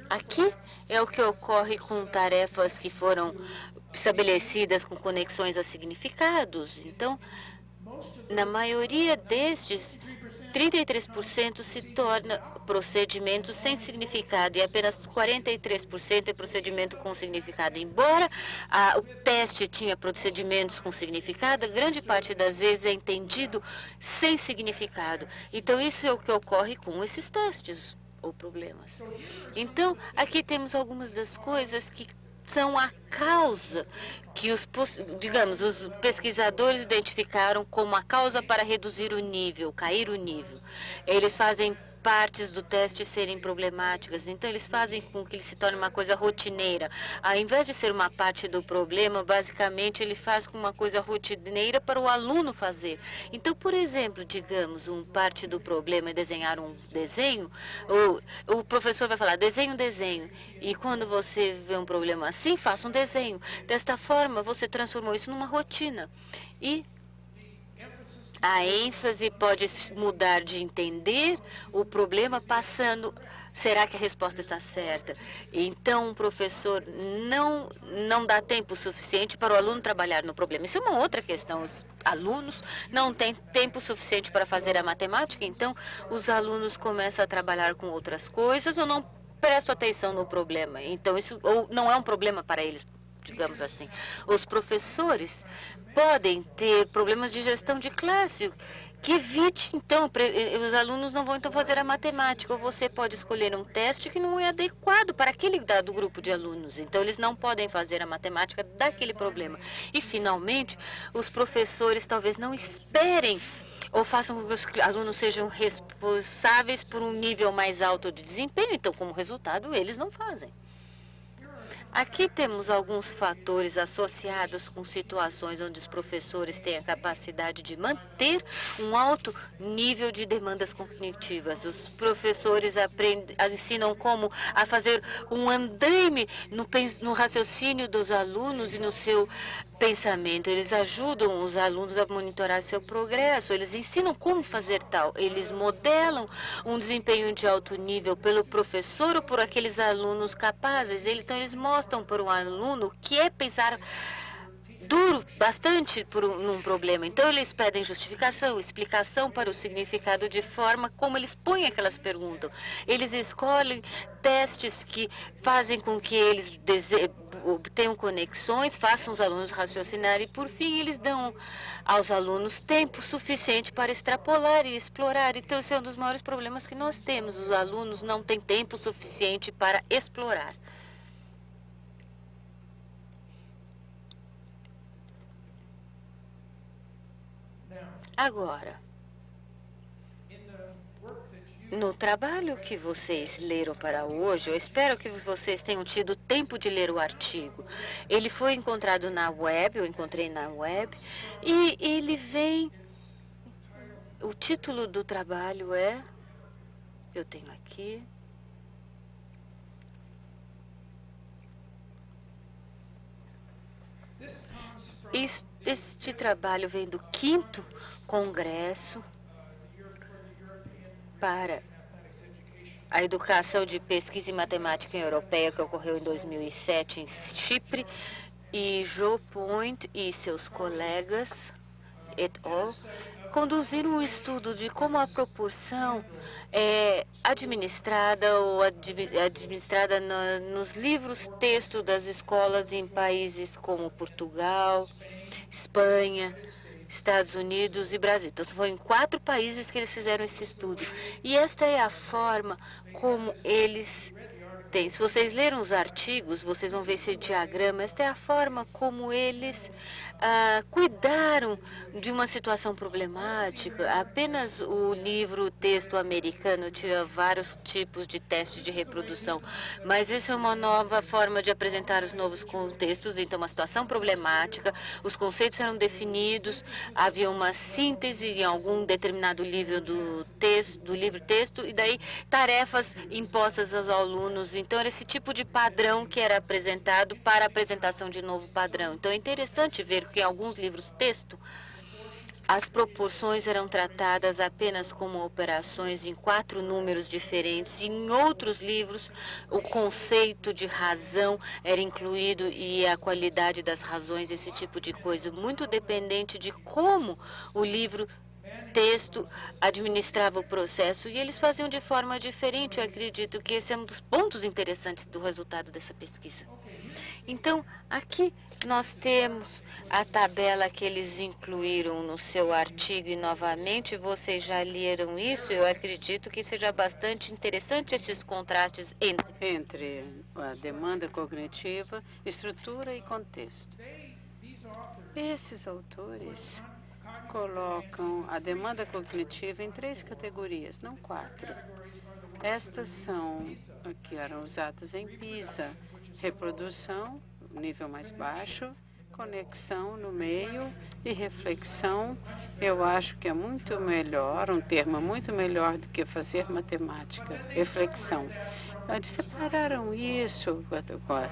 Aqui é o que ocorre com tarefas que foram estabelecidas com conexões a significados. Então, na maioria destes, 33% se torna procedimentos sem significado e apenas 43% é procedimento com significado. Embora o teste tinha procedimentos com significado, grande parte das vezes é entendido sem significado. Então, isso é o que ocorre com esses testes ou problemas. Então, aqui temos algumas das coisas que são a causa que os pesquisadores identificaram como a causa para reduzir o nível, cair o nível. Eles fazem partes do teste serem problemáticas, então eles fazem com que ele se torne uma coisa rotineira. Ao invés de ser uma parte do problema, basicamente ele faz com uma coisa rotineira para o aluno fazer. Então, por exemplo, digamos, parte do problema é desenhar um desenho, o professor vai falar, desenhe um desenho, e quando você vê um problema assim, faça um desenho. Desta forma, você transformou isso numa rotina. E a ênfase pode mudar de entender o problema passando, será que a resposta está certa? Então, o professor não dá tempo suficiente para o aluno trabalhar no problema. Isso é uma outra questão. Os alunos não têm tempo suficiente para fazer a matemática, então os alunos começam a trabalhar com outras coisas ou não prestam atenção no problema. Então, isso ou não é um problema para eles, digamos assim. Os professores podem ter problemas de gestão de classe, que evite, então, os alunos não vão então fazer a matemática, ou você pode escolher um teste que não é adequado para aquele dado grupo de alunos, então eles não podem fazer a matemática daquele problema. E, finalmente, os professores talvez não esperem ou façam com que os alunos sejam responsáveis por um nível mais alto de desempenho, então, como resultado, eles não fazem. Aqui temos alguns fatores associados com situações onde os professores têm a capacidade de manter um alto nível de demandas cognitivas. Os professores ensinam como a fazer um andaime no raciocínio dos alunos e no seu pensamento. Eles ajudam os alunos a monitorar seu progresso. Eles ensinam como fazer tal. Eles modelam um desempenho de alto nível pelo professor ou por aqueles alunos capazes. Então, eles mostram para o aluno o que é pensar duro bastante num problema. Então, eles pedem justificação, explicação para o significado de forma como eles põem aquelas perguntas. Eles escolhem testes que fazem com que eles obtenham conexões, façam os alunos raciocinarem e, por fim, eles dão aos alunos tempo suficiente para extrapolar e explorar. Então, esse é um dos maiores problemas que nós temos. Os alunos não têm tempo suficiente para explorar. Agora, no trabalho que vocês leram para hoje, eu espero que vocês tenham tido tempo de ler o artigo. Ele foi encontrado na web, eu encontrei na web, e ele vem... O título do trabalho é... Eu tenho aqui... Este trabalho vem do 5º Congresso para a Educação de Pesquisa em Matemática Europeia, que ocorreu em 2007 em Chipre, e Joe Point e seus colegas, et al., conduziram um estudo de como a proporção é administrada nos livros texto das escolas em países como Portugal, Espanha, Estados Unidos e Brasil. Então, foram em 4 países que eles fizeram esse estudo. E esta é a forma como eles tem, se vocês leram os artigos, vocês vão ver esse diagrama. Esta é a forma como eles cuidaram de uma situação problemática. Apenas o livro texto americano tinha vários tipos de teste de reprodução, mas essa é uma nova forma de apresentar os novos contextos. Então, uma situação problemática, os conceitos eram definidos, havia uma síntese em algum determinado nível do livro texto, e daí tarefas impostas aos alunos. Então, era esse tipo de padrão que era apresentado para a apresentação de novo padrão. Então, é interessante ver que em alguns livros texto, as proporções eram tratadas apenas como operações em 4 números diferentes. Em outros livros, o conceito de razão era incluído e a qualidade das razões, esse tipo de coisa, muito dependente de como o livro texto administrava o processo, e eles faziam de forma diferente. Eu acredito que esse é um dos pontos interessantes do resultado dessa pesquisa. Então, aqui nós temos a tabela que eles incluíram no seu artigo, e novamente vocês já leram isso. Eu acredito que seja bastante interessante esses contrastes entre a demanda cognitiva, estrutura e contexto. Esses autores colocam a demanda cognitiva em 3 categorias, não 4. Estas são que eram usadas em PISA: reprodução, nível mais baixo, conexão no meio e reflexão. Eu acho que é muito melhor, um termo muito melhor do que fazer matemática, reflexão. Eles separaram isso,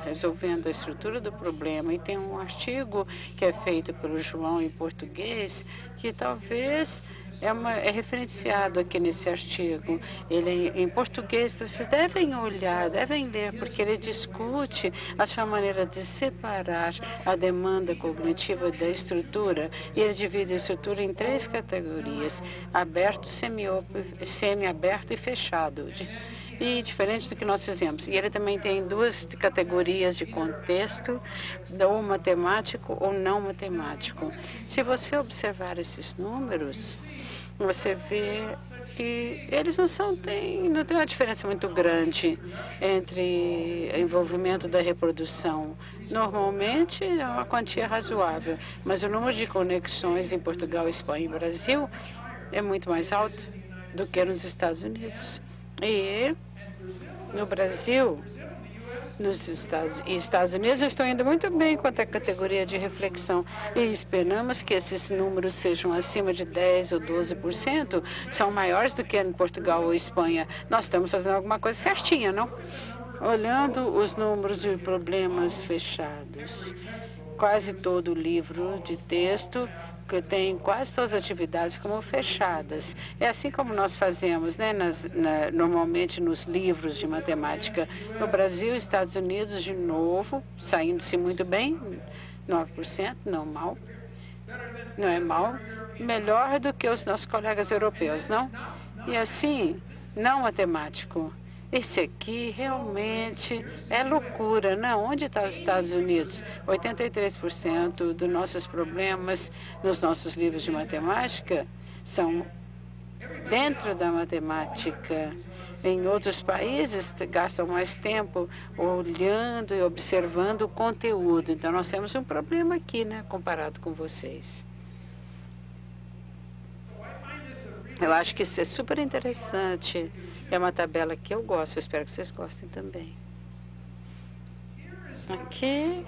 resolvendo a estrutura do problema, e tem um artigo que é feito pelo João em português, que talvez é referenciado aqui nesse artigo. Ele em português, vocês devem olhar, devem ler, porque ele discute a sua maneira de separar a demanda cognitiva da estrutura, e ele divide a estrutura em 3 categorias: aberto, semi-aberto e fechado. E diferente do que nós fizemos. E ele também tem 2 categorias de contexto, ou matemático ou não matemático. Se você observar esses números, você vê que eles não tem uma diferença muito grande entre o envolvimento da reprodução. Normalmente é uma quantia razoável, mas o número de conexões em Portugal, Espanha e Brasil é muito mais alto do que nos Estados Unidos. E no Brasil, nos Estados Unidos, estão indo muito bem quanto à categoria de reflexão, e esperamos que esses números sejam acima de 10% ou 12%, são maiores do que em Portugal ou Espanha. Nós estamos fazendo alguma coisa certinha, não? Olhando os números de problemas fechados, quase todo o livro de texto que tem quase todas as atividades como fechadas. É assim como nós fazemos, né, normalmente nos livros de matemática. No Brasil, Estados Unidos, de novo, saindo-se muito bem, 9%, não é mal, melhor do que os nossos colegas europeus, não? E assim, não matemático. Esse aqui realmente é loucura, não? Onde está os Estados Unidos? 83% dos nossos problemas nos nossos livros de matemática são dentro da matemática. Em outros países, gastam mais tempo olhando e observando o conteúdo. Então, nós temos um problema aqui, né, comparado com vocês. Eu acho que isso é super interessante. É uma tabela que eu gosto, eu espero que vocês gostem também. Aqui,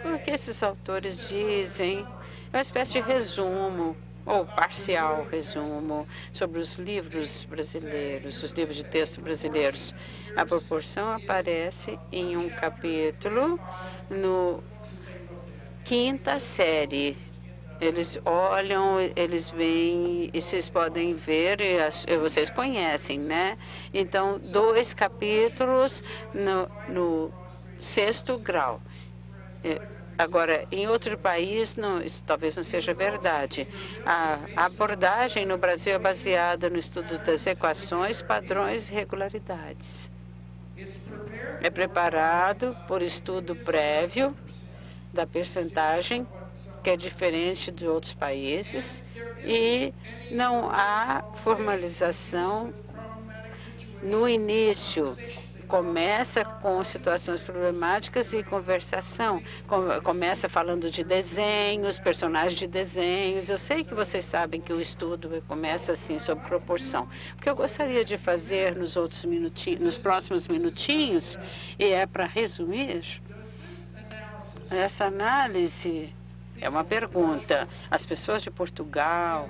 o que esses autores dizem é uma espécie de resumo, ou parcial resumo, sobre os livros brasileiros, os livros de texto brasileiros. A proporção aparece em um capítulo no 5ª série. Eles olham, eles veem, e vocês podem ver, e vocês conhecem, né? Então, 2 capítulos no 6º grau. Agora, em outro país, isso talvez não seja verdade. A abordagem no Brasil é baseada no estudo das equações, padrões e regularidades. É preparado por estudo prévio da percentagem, que é diferente de outros países, e não há formalização no início, Começa com situações problemáticas e conversação. Começa falando de desenhos, personagens de desenhos. Eu sei que vocês sabem que o estudo começa assim, sob proporção. O que eu gostaria de fazer nos próximos minutinhos, e é para resumir, essa análise é uma pergunta. As pessoas de Portugal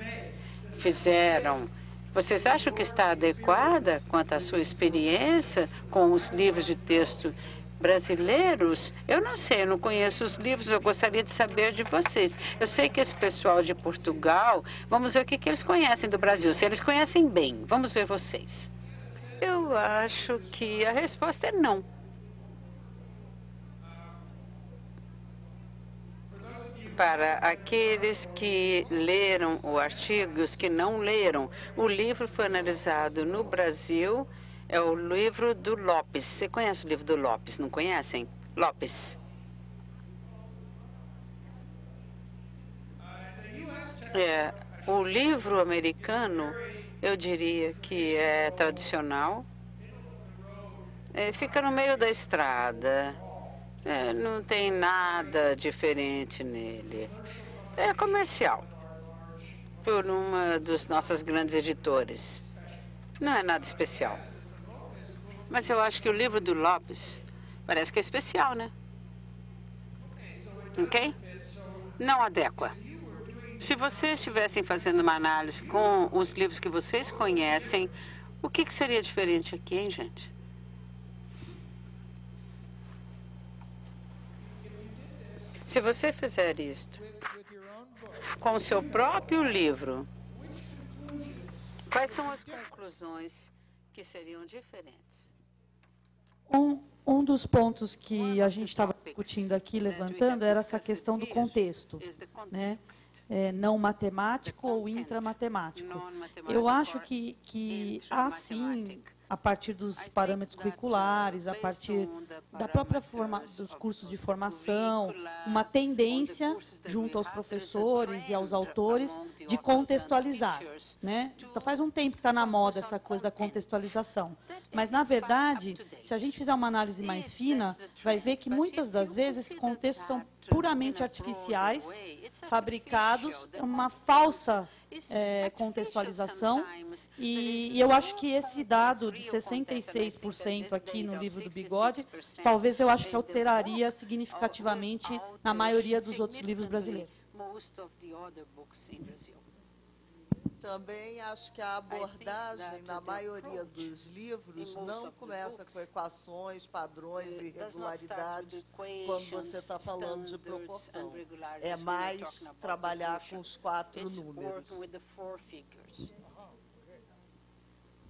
fizeram. Vocês acham que está adequada quanto à sua experiência com os livros de texto brasileiros? Eu não sei, eu não conheço os livros, eu gostaria de saber de vocês. Eu sei que esse pessoal de Portugal, vamos ver o que eles conhecem do Brasil. Se eles conhecem bem, vamos ver vocês. Eu acho que a resposta é não. Para aqueles que leram o artigo e os que não leram, o livro foi analisado no Brasil, é o livro do Lopes. Você conhece o livro do Lopes, não conhecem? Lopes. O livro americano, eu diria que é tradicional, fica no meio da estrada. Não tem nada diferente nele. É comercial, por uma dos nossos grandes editores. Não é nada especial. Mas eu acho que o livro do Lopes parece que é especial, né? Ok? Não adequa. Se vocês estivessem fazendo uma análise com os livros que vocês conhecem, o que seria diferente aqui, hein, gente? Se você fizer isto com o seu próprio livro, quais são as conclusões que seriam diferentes? Um dos pontos que a gente estava discutindo aqui, levantando, era essa questão do contexto, né? Não matemático ou intramatemático. Eu acho que há, sim, a partir dos parâmetros curriculares, a partir da própria dos cursos de formação, uma tendência junto aos professores e aos autores de contextualizar, né? Então, faz um tempo que está na moda essa coisa da contextualização. Mas, na verdade, se a gente fizer uma análise mais fina, vai ver que muitas das vezes esses contextos são puramente artificiais, fabricados, uma falsa contextualização, e eu acho que esse dado de 66% aqui no livro do Bigode, talvez eu acho que alteraria significativamente na maioria dos outros livros brasileiros. Também acho que a abordagem, na maioria dos livros, não começa com equações, padrões e irregularidades quando você está falando de proporção. É mais trabalhar com os 4 números.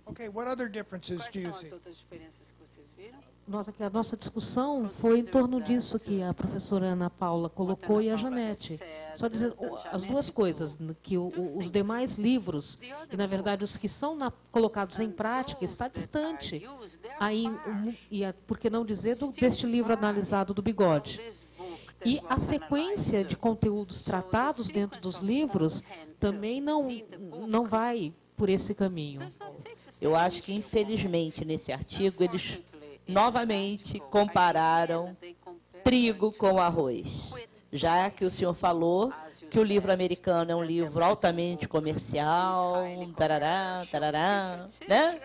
Okay, what other differences do you see? A nossa discussão foi em torno disso que a professora Ana Paula colocou e a Janete. Só dizer as duas coisas, que os demais livros, e na verdade os que são colocados em prática, está distante, por que não dizer, deste livro analisado do Bigode. E a sequência de conteúdos tratados dentro dos livros também não vai por esse caminho. Eu acho que, infelizmente, nesse artigo, eles novamente compararam trigo com arroz. Já que o senhor falou que o livro americano é um livro altamente comercial, tarará, tarará, né?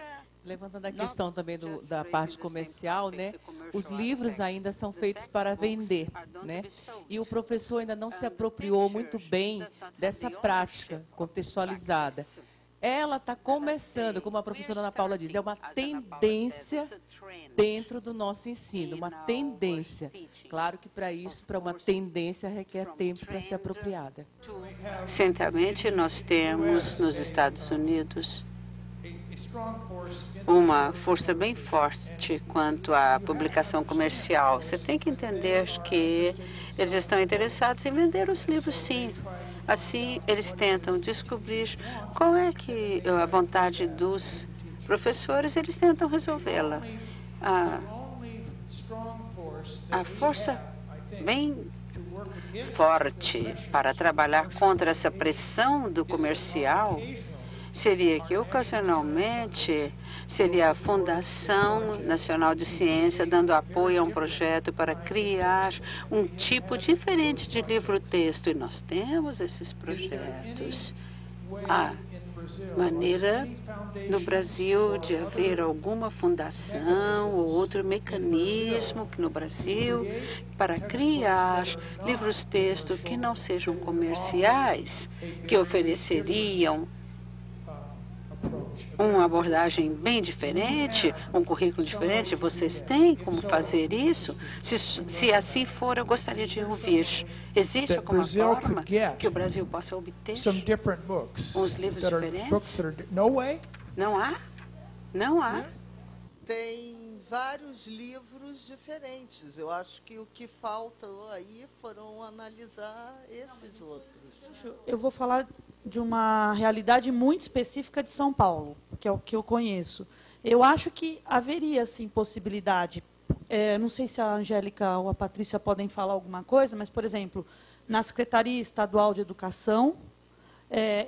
Levantando a questão também da parte comercial, né? Os livros ainda são feitos para vender, né? E o professor ainda não se apropriou muito bem dessa prática contextualizada. Ela está começando, como a professora Ana Paula diz, é uma tendência dentro do nosso ensino, uma tendência. Claro que para isso, para uma tendência, requer tempo para ser apropriada. Certamente nós temos nos Estados Unidos uma força bem forte quanto à publicação comercial. Você tem que entender que eles estão interessados em vender os livros, sim. Assim, eles tentam descobrir qual é que a vontade dos professores, eles tentam resolvê-la. A força bem forte para trabalhar contra essa pressão do comercial seria que, ocasionalmente, seria a Fundação Nacional de Ciência dando apoio a um projeto para criar um tipo diferente de livro-texto. E nós temos esses projetos. Há maneira no Brasil de haver alguma fundação ou outro mecanismo que no Brasil para criar livros-texto que não sejam comerciais, que ofereceriam uma abordagem bem diferente, um currículo diferente? Vocês têm como fazer isso? Se assim for, eu gostaria de ouvir. Existe alguma forma que o Brasil possa obter uns livros diferentes? Não há? Não há? Tem vários livros diferentes. Eu acho que o que falta aí foram analisar esses outros. Eu vou falar de uma realidade muito específica de São Paulo, que é o que eu conheço. Eu acho que haveria, sim, possibilidade. Não sei se a Angélica ou a Patrícia podem falar alguma coisa, mas, por exemplo, na Secretaria Estadual de Educação,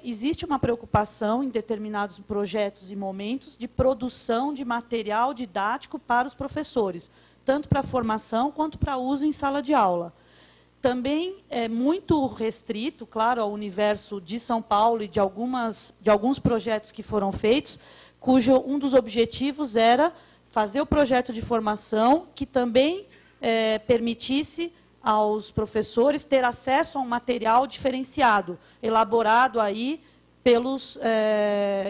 existe uma preocupação em determinados projetos e momentos de produção de material didático para os professores, tanto para formação quanto para uso em sala de aula. Também é muito restrito, claro, ao universo de São Paulo e de alguns projetos que foram feitos, cujo um dos objetivos era fazer o projeto de formação que também permitisse aos professores ter acesso a um material diferenciado, elaborado aí pelos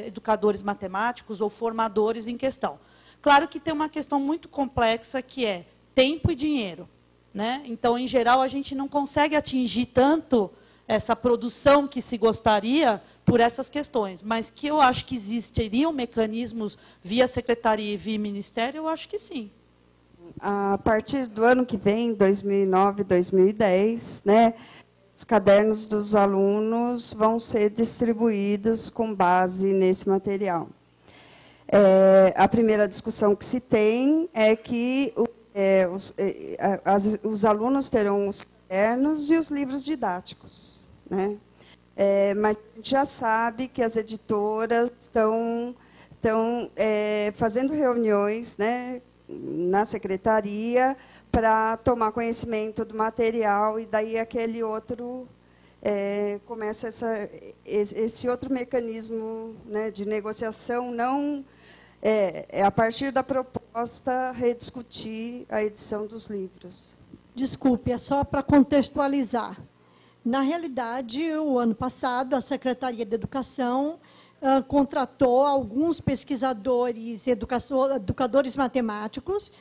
educadores matemáticos ou formadores em questão. Claro que tem uma questão muito complexa, que é tempo e dinheiro. Né? Então, em geral, a gente não consegue atingir tanto essa produção que se gostaria por essas questões, mas que eu acho que existiriam mecanismos via secretaria e via ministério, eu acho que sim. A partir do ano que vem, 2009, 2010, né, os cadernos dos alunos vão ser distribuídos com base nesse material. A primeira discussão que se tem é que os alunos terão os cadernos e os livros didáticos, né? Mas a gente já sabe que as editoras estão fazendo reuniões, né, na secretaria para tomar conhecimento do material, e daí aquele outro começa esse outro mecanismo, né, de negociação. Não a partir da proposta, rediscutir a edição dos livros. Desculpe, é só para contextualizar. Na realidade, o ano passado, a Secretaria de Educação contratou alguns pesquisadores, educadores matemáticos,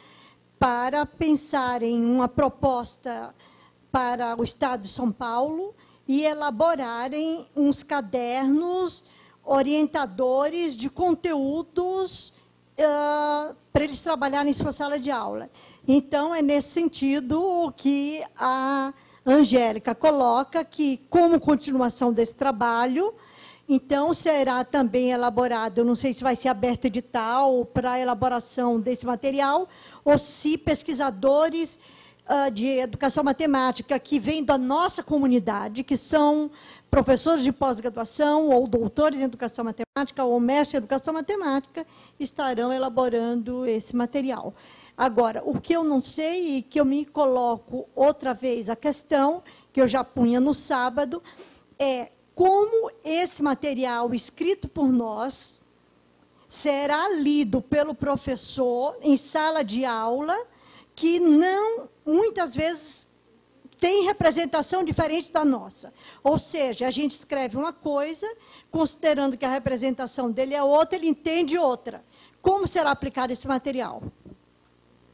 para pensar em uma proposta para o Estado de São Paulo e elaborarem uns cadernos orientadores de conteúdos para eles trabalharem em sua sala de aula. Então, é nesse sentido que a Angélica coloca que, como continuação desse trabalho, então será também elaborado, eu não sei se vai ser aberto edital para a elaboração desse material, ou se pesquisadores de educação matemática que vêm da nossa comunidade, que são professores de pós-graduação, ou doutores em educação matemática, ou mestres em educação matemática, estarão elaborando esse material. Agora, o que eu não sei, e que eu me coloco outra vez a questão, que eu já punha no sábado, é como esse material escrito por nós será lido pelo professor em sala de aula, que não, muitas vezes, tem representação diferente da nossa. Ou seja, a gente escreve uma coisa, considerando que a representação dele é outra, ele entende outra. Como será aplicado esse material?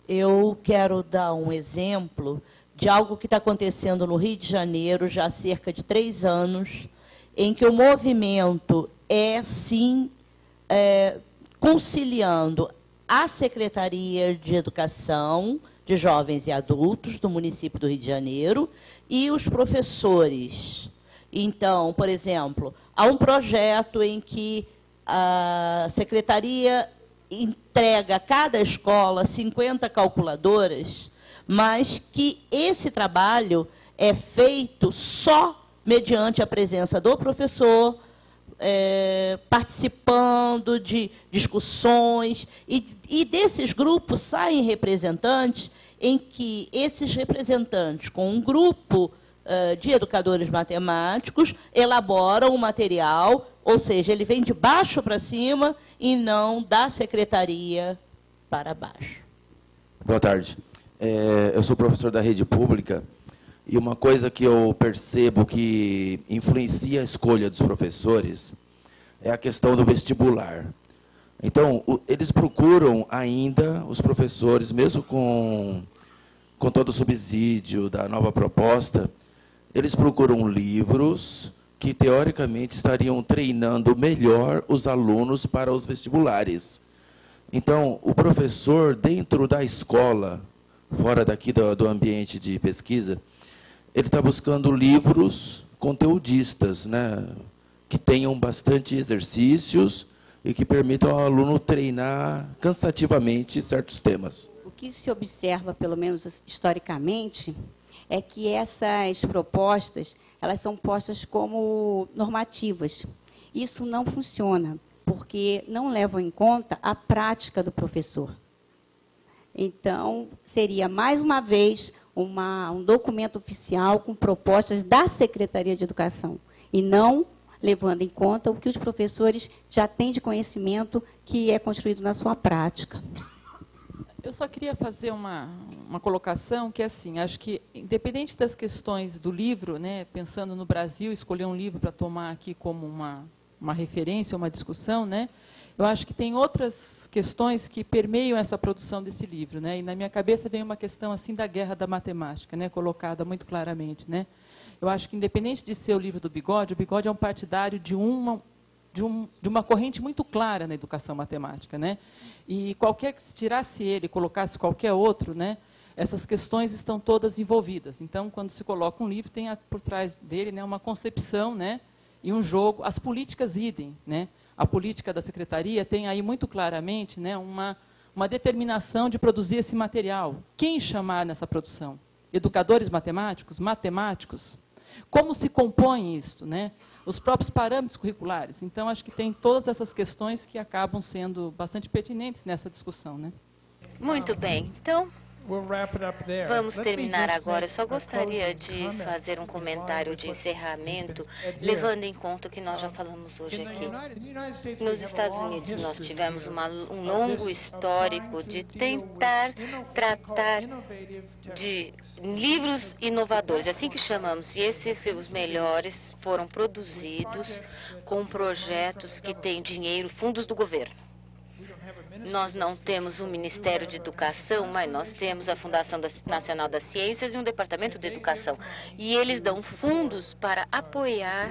Eu quero dar um exemplo de algo que está acontecendo no Rio de Janeiro já há cerca de 3 anos, em que o movimento sim, conciliando a Secretaria de Educação de Jovens e Adultos do município do Rio de Janeiro e os professores. Então, por exemplo, há um projeto em que a Secretaria entrega a cada escola 50 calculadoras, mas que esse trabalho é feito só mediante a presença do professor, participando de discussões, e desses grupos saem representantes em que esses representantes, com um grupo de educadores matemáticos, elaboram um material, ou seja, ele vem de baixo para cima e não da secretaria para baixo. Boa tarde. Eu sou professor da rede pública e uma coisa que eu percebo que influencia a escolha dos professores é a questão do vestibular. Então, eles procuram ainda, os professores, mesmo com todo o subsídio da nova proposta, eles procuram livros que, teoricamente, estariam treinando melhor os alunos para os vestibulares. Então, o professor, dentro da escola, fora daqui do ambiente de pesquisa, ele está buscando livros conteudistas, né, que tenham bastante exercícios e que permitam ao aluno treinar cansativamente certos temas. O que se observa, pelo menos historicamente, é que essas propostas, elas são postas como normativas. Isso não funciona, porque não levam em conta a prática do professor. Então, seria, mais uma vez, um documento oficial com propostas da Secretaria de Educação, e não levando em conta o que os professores já têm de conhecimento que é construído na sua prática. Eu só queria fazer uma colocação que é assim, acho que, independente das questões do livro, né, pensando no Brasil, escolher um livro para tomar aqui como uma referência, uma discussão, né, eu acho que tem outras questões que permeiam essa produção desse livro, né, e na minha cabeça vem uma questão assim da guerra da matemática, né, colocada muito claramente, né. Eu acho que, independente de ser o livro do Bigode, o Bigode é um partidário de uma corrente muito clara na educação matemática, né? E qualquer que se tirasse ele e colocasse qualquer outro, né, essas questões estão todas envolvidas. Então, quando se coloca um livro, tem por trás dele, né, uma concepção, né, e um jogo. As políticas idem, né? A política da secretaria tem aí muito claramente, né, uma determinação de produzir esse material. Quem chamar nessa produção? Educadores matemáticos? Matemáticos? Como se compõe isso, né? Os próprios parâmetros curriculares. Então, acho que tem todas essas questões que acabam sendo bastante pertinentes nessa discussão, né? Muito bem. Então, vamos terminar agora. Eu só gostaria de fazer um comentário de encerramento, levando em conta o que nós já falamos hoje aqui. Nos Estados Unidos, nós tivemos um longo histórico de tentar tratar de livros inovadores, assim que chamamos, e esses, os melhores, foram produzidos com projetos que têm dinheiro, fundos do governo. Nós não temos um Ministério de Educação, mas nós temos a Fundação Nacional das Ciências e um Departamento de Educação. E eles dão fundos para apoiar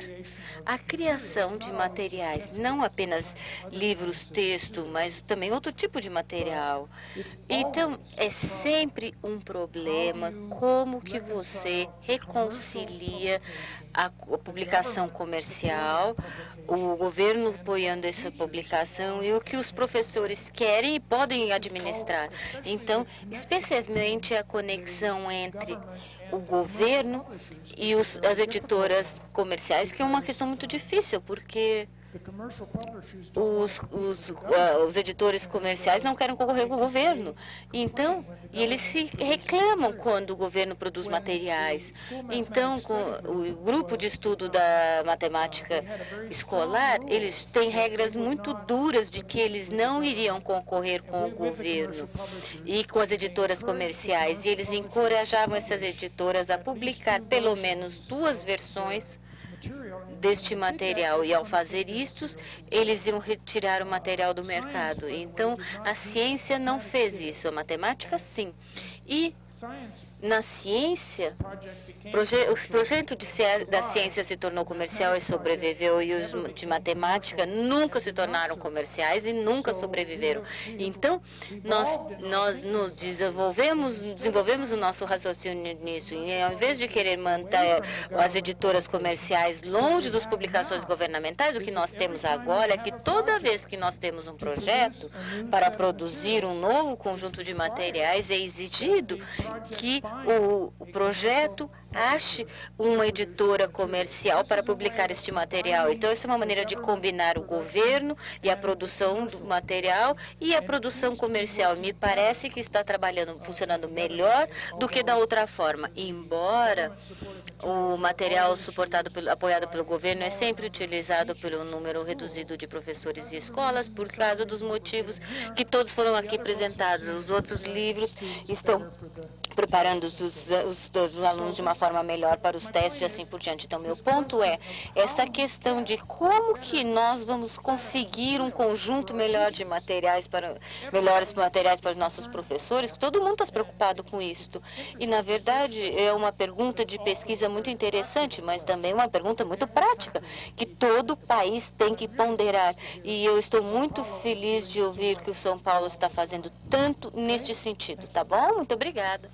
a criação de materiais, não apenas livros, texto, mas também outro tipo de material. Então, é sempre um problema como que você reconcilia a publicação comercial, o governo apoiando essa publicação e o que os professores querem e podem administrar. Então, especialmente a conexão entre o governo e as editoras comerciais, que é uma questão muito difícil, porque os editores comerciais não querem concorrer com o governo. Então, eles se reclamam quando o governo produz materiais. Então, com o grupo de estudo da matemática escolar, eles têm regras muito duras de que eles não iriam concorrer com o governo e com as editoras comerciais. E eles encorajavam essas editoras a publicar pelo menos 2 versões deste material, e ao fazer isto, eles iam retirar o material do mercado. Então, a ciência não fez isso, a matemática sim. E na ciência, o projeto da ciência se tornou comercial e sobreviveu, e os de matemática nunca se tornaram comerciais e nunca sobreviveram. Então, nós nos desenvolvemos o nosso raciocínio nisso, e ao invés de querer manter as editoras comerciais longe das publicações governamentais, o que nós temos agora é que toda vez que nós temos um projeto para produzir um novo conjunto de materiais, é exigido que o projeto ache uma editora comercial para publicar este material. Então, essa é uma maneira de combinar o governo e a produção do material e a produção comercial. Me parece que está funcionando melhor do que da outra forma, embora o material apoiado pelo governo é sempre utilizado pelo número reduzido de professores e escolas por causa dos motivos que todos foram aqui apresentados. Os outros livros estão preparando os alunos de uma forma melhor para os testes e assim por diante. Então, meu ponto é essa questão de como que nós vamos conseguir um conjunto melhor de melhores materiais para os nossos professores. Todo mundo está preocupado com isso. E, na verdade, é uma pergunta de pesquisa muito interessante, mas também uma pergunta muito prática, que todo país tem que ponderar. E eu estou muito feliz de ouvir que o São Paulo está fazendo tanto neste sentido. Tá bom? Muito obrigada.